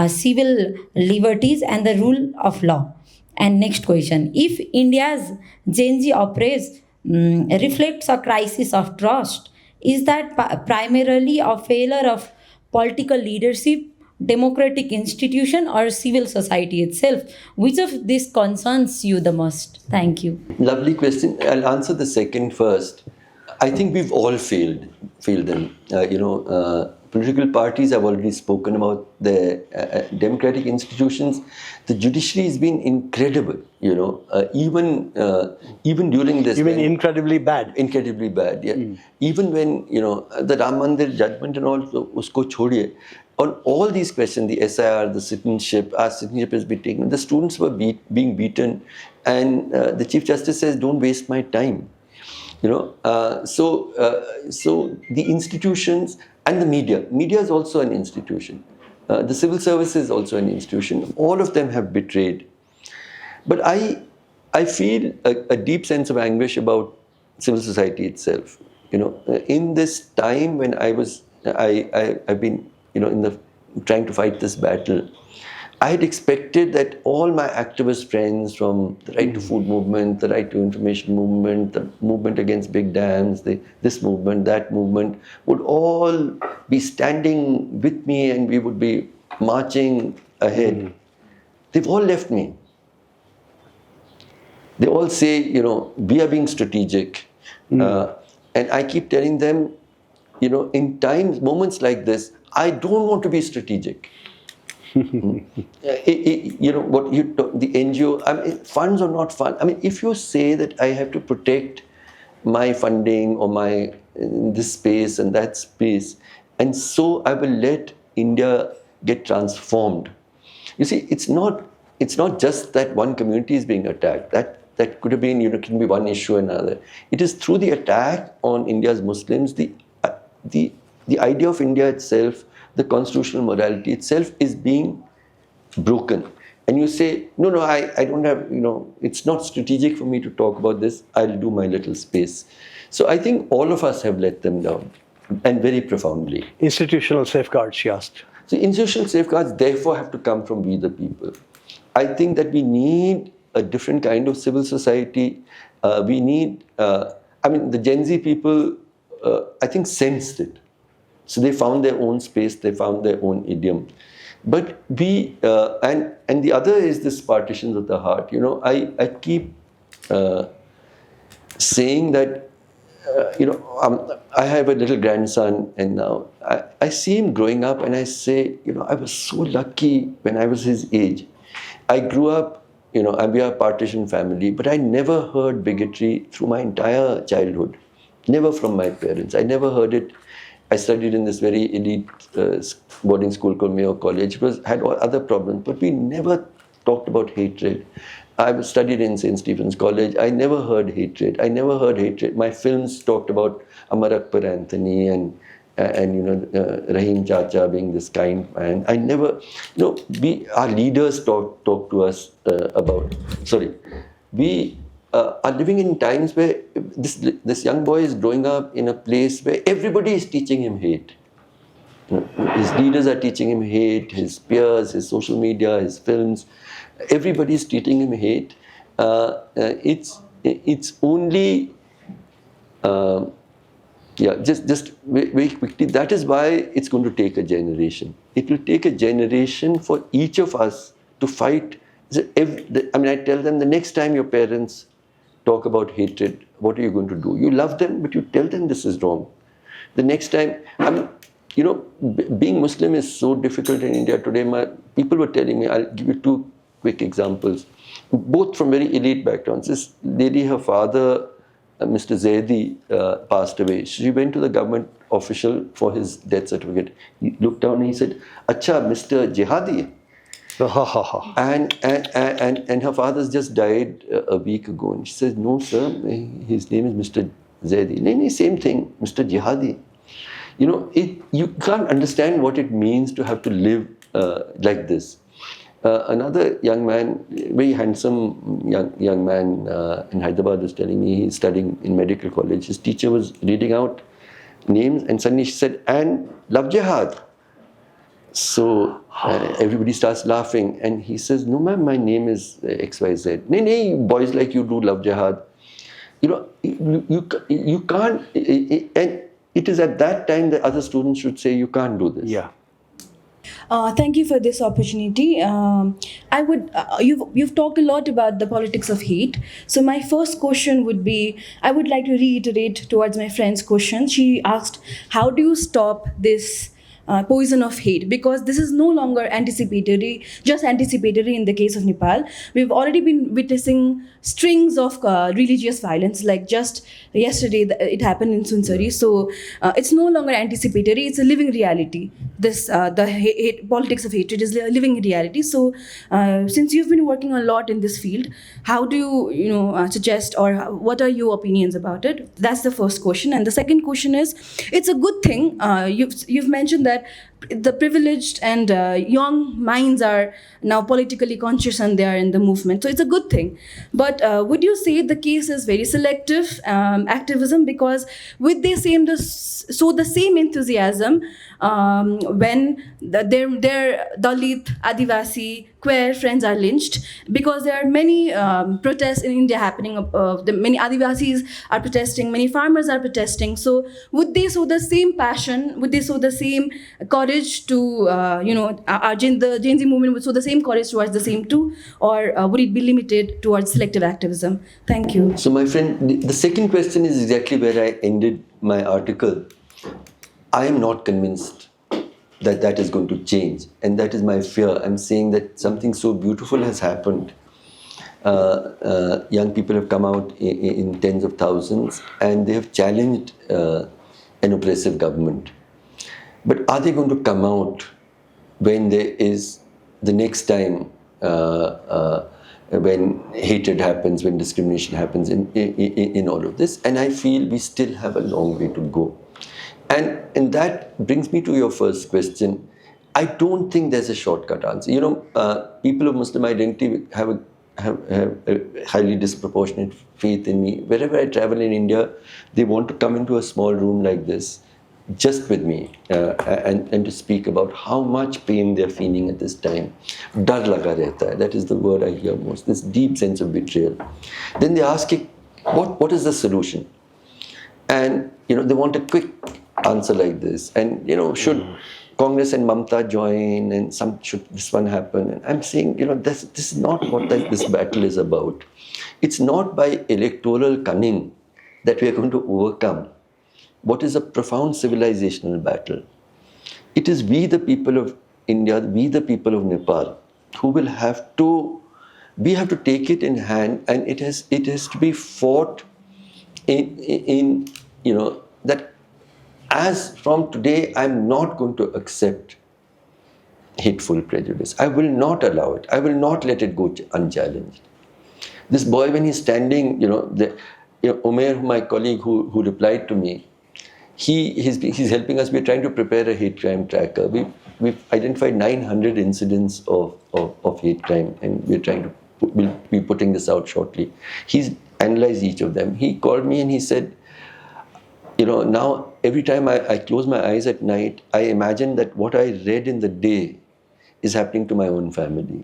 civil liberties, and the rule of law. And next question: if India's Gen Z uprise reflects a crisis of trust, is that primarily a failure of political leadership, democratic institution, or civil society itself? Which of these concerns you the most? Thank you. Lovely question. I'll answer the second first. I think we've all failed them. Political parties, I've already spoken about the democratic institutions. The judiciary has been incredible. Even during this. You mean incredibly bad? Incredibly bad. Yeah. Even when the Ram Mandir judgment and all, usko chhodiye. On all these questions, the SIR, the citizenship, our citizenship has been taken. The students were being beaten, and the Chief Justice says, "Don't waste my time." So the institutions and the media is also an institution. The civil service is also an institution. All of them have betrayed. But I feel a deep sense of anguish about civil society itself. In this time when I've been trying to fight this battle, I had expected that all my activist friends, from the Right to Food movement, the Right to Information movement, the movement against big dams, this movement, that movement, would all be standing with me and we would be marching ahead. They've all left me. They all say, we are being strategic. And I keep telling them, in moments like this, I don't want to be strategic. The NGO, funds or not fund. If you say that I have to protect my funding or my this space and that space, and so I will let India get transformed. You see, it's not just that one community is being attacked. That could have been, can be one issue or another. It is through the attack on India's Muslims, the idea of India itself, the constitutional morality itself is being broken. And you say, no, I don't have, it's not strategic for me to talk about this. I'll do my little space. So I think all of us have let them down, and very profoundly. Institutional safeguards, she asked. So institutional safeguards therefore have to come from we the people. I think that we need a different kind of civil society. We need, the Gen Z people, I think, sensed it. So they found their own space, they found their own idiom. But we, and the other is this partitions of the heart. I keep saying that, I have a little grandson, and now I see him growing up, and I say, I was so lucky when I was his age. I grew up, we are a partition family, but I never heard bigotry through my entire childhood. Never from my parents. I never heard it. I studied in this very elite boarding school called Mayo College. It had all other problems, but we never talked about hatred. I studied in St. Stephen's College. I never heard hatred. My films talked about Amar Akbar Anthony and Rahim Chacha being this kind man. I never, our leaders talk to us about. We are living in times where this young boy is growing up in a place where everybody is teaching him hate. His leaders are teaching him hate, his peers, his social media, his films. Everybody is teaching him hate. It's only, just very quickly, that is why it's going to take a generation. It will take a generation for each of us to fight. I tell them, the next time your parents talk about hatred, what are you going to do? You love them, but you tell them this is wrong. The next time, being Muslim is so difficult in India today. People were telling me, I'll give you two quick examples, both from very elite backgrounds. This lady, her father, Mr. Zaidi, passed away. She went to the government official for his death certificate. He looked down and he said, "Acha, Mr. Jihadi." And her father's just died a week ago. And she says, "No, sir, his name is Mr. Zaidi." No, same thing, Mr. Jihadi. You can't understand what it means to have to live like this. Another young man, very handsome young man in Hyderabad, was telling me he's studying in medical college. His teacher was reading out names, and suddenly she said, "And love jihad." So everybody starts laughing, and he says, "No, ma'am, my name is XYZ. No, boys like you do love jihad. You know, you can't." And it is at that time that other students should say, "You can't do this." Yeah. Thank you for this opportunity. I would you've talked a lot about the politics of hate. So my first question would be, I would like to reiterate towards my friend's question. She asked, how do you stop this poison of hate? Because this is no longer anticipatory, just anticipatory in the case of Nepal. We've already been witnessing strings of religious violence, like just yesterday it happened in Sunsari. So it's no longer anticipatory, it's a living reality. This the politics of hatred is a living reality. So since you've been working a lot in this field, how do you suggest, or what are your opinions about it? That's the first question. And the second question is, it's a good thing, you've mentioned that the privileged and young minds are now politically conscious and they are in the movement. So it's a good thing. But would you say the case is very selective activism? Because would they show the same enthusiasm when their Dalit, Adivasi, queer friends are lynched? Because there are many protests in India happening. Many Adivasis are protesting, many farmers are protesting. So would they show the same passion? Would they show the same courage to, the Gen Z movement would show the same courage towards the same too? Or would it be limited towards selective activism? Thank you. So my friend, the second question is exactly where I ended my article. I am not convinced that is going to change, and that is my fear. I'm saying that something so beautiful has happened. Young people have come out in tens of thousands, and they have challenged an oppressive government. But are they going to come out when there is the next time when hatred happens, when discrimination happens in all of this? And I feel we still have a long way to go. And that brings me to your first question. I don't think there's a shortcut answer. People of Muslim identity have a highly disproportionate faith in me. Wherever I travel in India, they want to come into a small room like this, just with me, and to speak about how much pain they're feeling at this time. Dar laga rehta hai. That is the word I hear most, this deep sense of betrayal. Then they ask, what is the solution? And they want a quick answer like this. And should Congress and Mamta join, and should this one happen? And I'm saying, this is not what this battle is about. It's not by electoral cunning that we are going to overcome what is a profound civilizational battle. It is we, the people of India, we, the people of Nepal, who will have to take it in hand, and it has to be fought in that as from today, I'm not going to accept hateful prejudice. I will not allow it. I will not let it go unchallenged. This boy, when he's standing, Umair, my colleague who replied to me, he's helping us. We're trying to prepare a hate crime tracker. We've identified 900 incidents of hate crime, and we'll be putting this out shortly. He's analyzed each of them. He called me and he said, now every time I close my eyes at night, I imagine that what I read in the day is happening to my own family.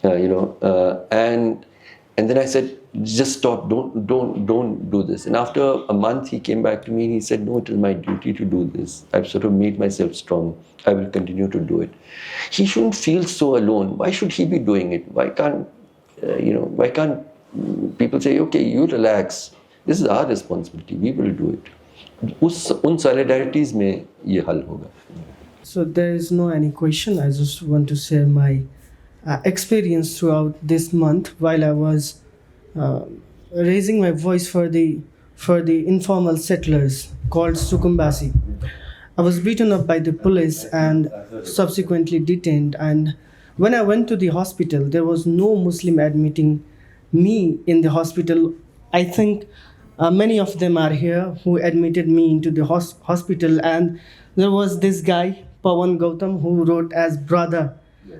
And then I said, just stop, don't do this. And after a month, he came back to me and he said, no, it is my duty to do this. I've sort of made myself strong. I will continue to do it. He shouldn't feel so alone. Why should he be doing it? Why can't people say, okay, you relax. This is our responsibility. We will do it. Un solidarities mein ye hal hoga. So there is no any question. I just want to share my experience throughout this month while I was raising my voice for the informal settlers called Sukumbasi. I was beaten up by the police and subsequently detained. And when I went to the hospital, there was no Muslim admitting me in the hospital. I think many of them are here who admitted me into the hospital. And there was this guy, Pawan Gautam, who wrote as brother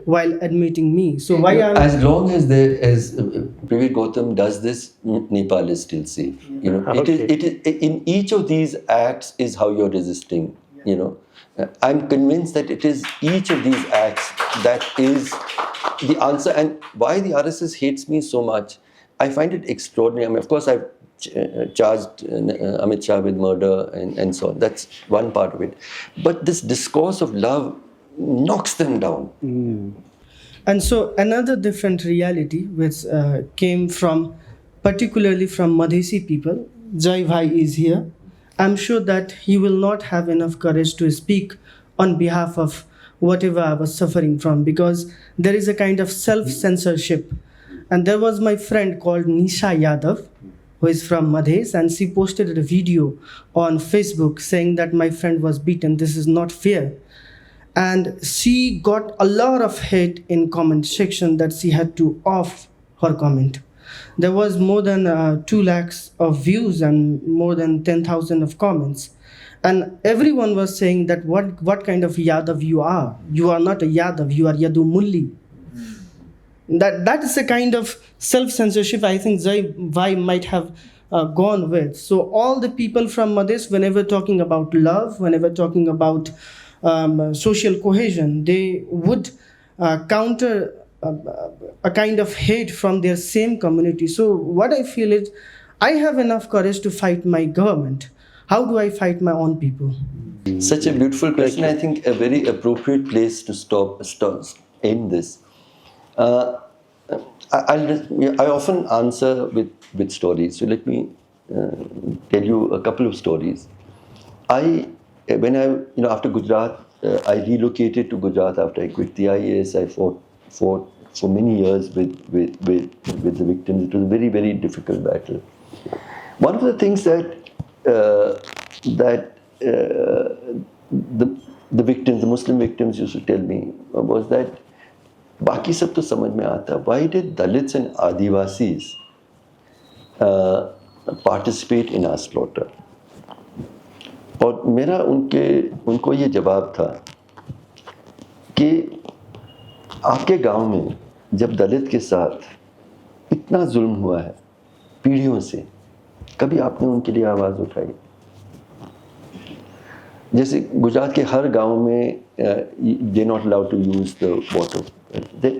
while admitting me. So why are as long as Pravir Gautam does this, Nepal is still safe. Okay. It is in each of these acts is how you're resisting I'm convinced that it is each of these acts that is the answer. And why the RSS hates me so much, I find it extraordinary. I mean, of course, I've charged Amit Shah with murder and so on. That's one part of it. But this discourse of love knocks them down. And so another different reality which came from, particularly from Madhesi people, Jai Bhai is here. I'm sure that he will not have enough courage to speak on behalf of whatever I was suffering from, because there is a kind of self-censorship. And there was my friend called Nisha Yadav, who is from Madhes, and she posted a video on Facebook saying that my friend was beaten. This is not fair. And she got a lot of hate in comment section that she had to off her comment. There was more than 2 lakhs of views and more than 10,000 of comments. And everyone was saying that what kind of Yadav you are. You are not a Yadav, you are Yadu Mulli. That is a kind of self-censorship I think Jai Bhai might have gone with. So all the people from Madhes, whenever talking about love, whenever talking about social cohesion, they would counter a kind of hate from their same community. So what I feel is, I have enough courage to fight my government. How do I fight my own people? Such a beautiful question. I think a very appropriate place to end this. I often answer with stories. So let me tell you a couple of stories. After Gujarat, I relocated to Gujarat after I quit the IAS. I fought for many years with the victims. It was a very, very difficult battle. One of the things that the victims, the Muslim victims, used to tell me was that बाकी सब तो समझ में आता. Why did Dalits and Adivasis participate in our slaughter? और मेरा उनको ये जवाब था कि आपके गांव में जब दलित के साथ इतना जुल्म हुआ है पीढ़ियों से, कभी आपने उनके लिए आवाज़ उठाई? जैसे गुजरात के हर गांव में they're not allowed to use the water.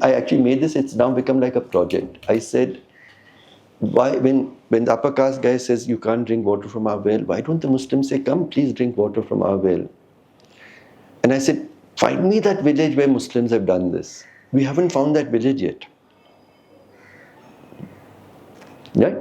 I actually made this, it's now become like a project. I said, why, when the upper caste guy says you can't drink water from our well, why don't the Muslims say, come, please drink water from our well? And I said, find me that village where Muslims have done this. We haven't found that village yet. Right?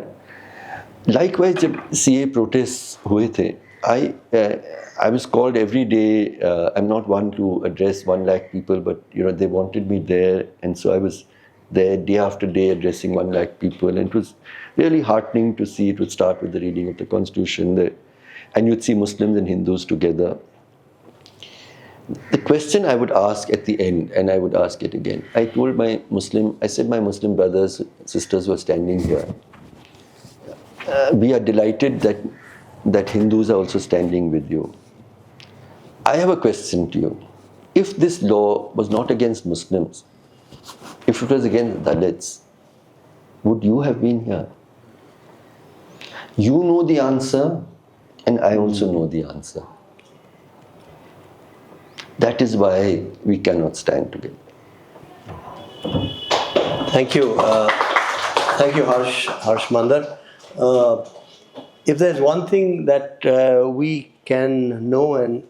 Likewise, जब CA protests हुए थे, I was called every day. I'm not one to address 1 lakh people, but they wanted me there, and so I was there day after day addressing 1 lakh people, and it was really heartening to see. It would start with the reading of the Constitution, and you'd see Muslims and Hindus together. The question I would ask at the end, and I would ask it again, I said my Muslim brothers, sisters who are standing here, we are delighted that Hindus are also standing with you. I have a question to you. If this law was not against Muslims, if it was against Dalits, would you have been here? You know the answer, and I also know the answer. That is why we cannot stand together. Thank you. Thank you, Harsh Mander. If there's one thing that we can know, and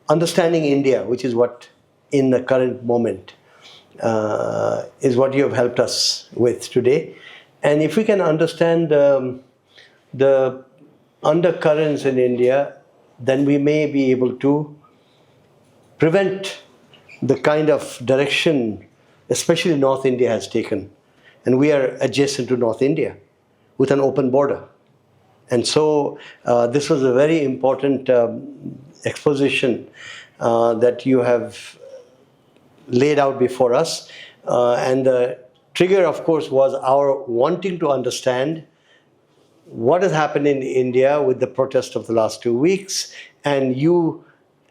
understanding India, which is what in the current moment is what you have helped us with today. And if we can understand the undercurrents in India, then we may be able to prevent the kind of direction, especially North India has taken. And we are adjacent to North India with an open border. And so this was a very important exposition that you have laid out before us. And the trigger, of course, was our wanting to understand what has happened in India with the protest of the last 2 weeks, and you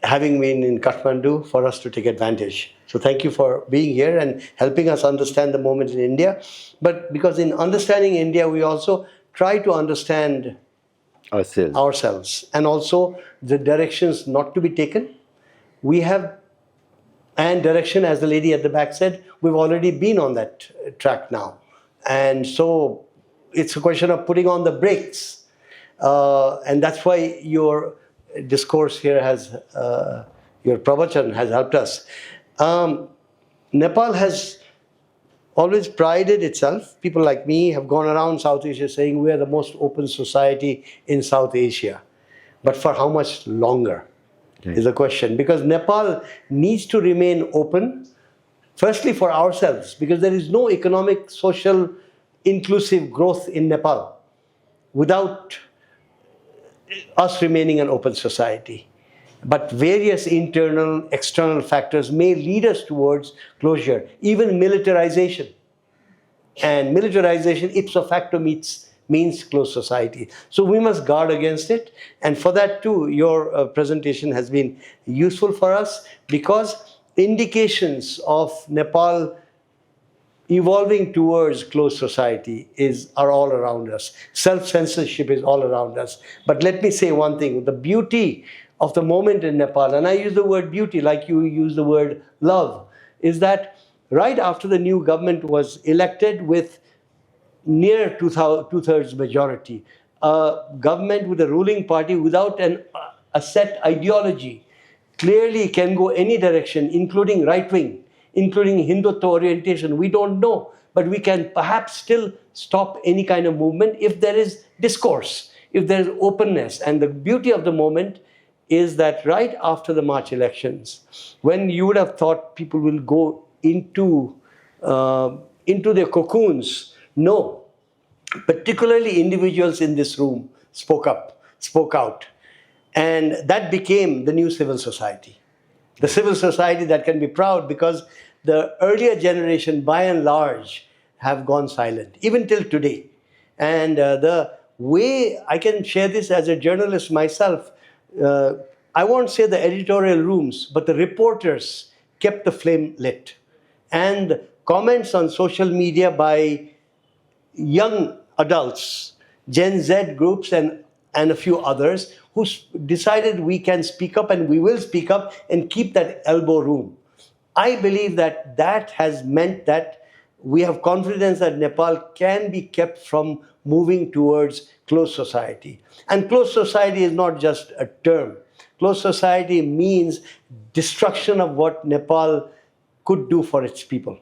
having been in Kathmandu for us to take advantage. So thank you for being here and helping us understand the moment in India. But because in understanding India, we also try to understand ourselves and also the directions not to be taken we have, and direction, as the lady at the back said, we've already been on that track now. And so it's a question of putting on the brakes. And that's why your discourse here has, your pravachan has helped us. Nepal has always prided itself. People like me have gone around South Asia saying we are the most open society in South Asia. But for how much longer is the question. Because Nepal needs to remain open, firstly for ourselves, because there is no economic, social, inclusive growth in Nepal without us remaining an open society. But various internal, external factors may lead us towards closure, even militarization. And militarization ipso facto means closed society. So we must guard against it. And for that too, your presentation has been useful for us, because indications of Nepal evolving towards closed society are all around us. Self-censorship is all around us. But let me say one thing, the beauty of the moment in Nepal, and I use the word beauty like you use the word love, is that right after the new government was elected with near two-thirds majority, a government with a ruling party without a set ideology clearly can go any direction, including right-wing, including Hindutva orientation. We don't know, but we can perhaps still stop any kind of movement if there is discourse, if there is openness. And the beauty of the moment is that right after the March elections, when you would have thought people will go into their cocoons, no. Particularly individuals in this room spoke out. And that became the new civil society. The civil society that can be proud, because the earlier generation, by and large, have gone silent, even till today. And the way I can share this as a journalist myself, I won't say the editorial rooms, but the reporters kept the flame lit. And comments on social media by young adults, Gen Z groups and a few others who decided we can speak up and we will speak up and keep that elbow room. I believe that has meant that we have confidence that Nepal can be kept from moving towards closed society. And closed society is not just a term. Closed society means destruction of what Nepal could do for its people.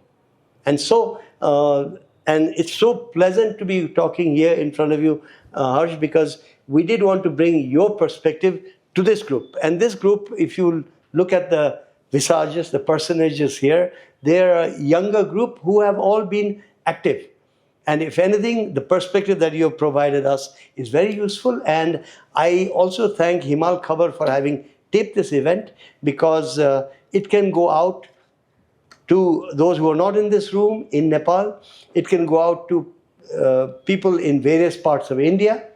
And so, and it's so pleasant to be talking here in front of you, Harsh, because we did want to bring your perspective to this group. And this group, if you look at the visages, the personages here, they're a younger group who have all been active. And if anything, the perspective that you have provided us is very useful. And I also thank Himalkhabar for having taped this event, because it can go out to those who are not in this room in Nepal. It can go out to people in various parts of India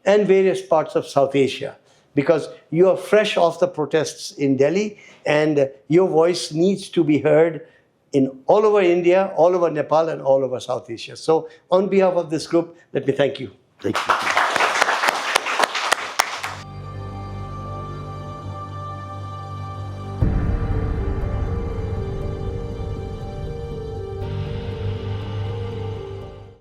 and various parts of South Asia, because you are fresh off the protests in Delhi and your voice needs to be heard in all over India, all over Nepal, and all over South Asia. So on behalf of this group, let me thank you. Thank you.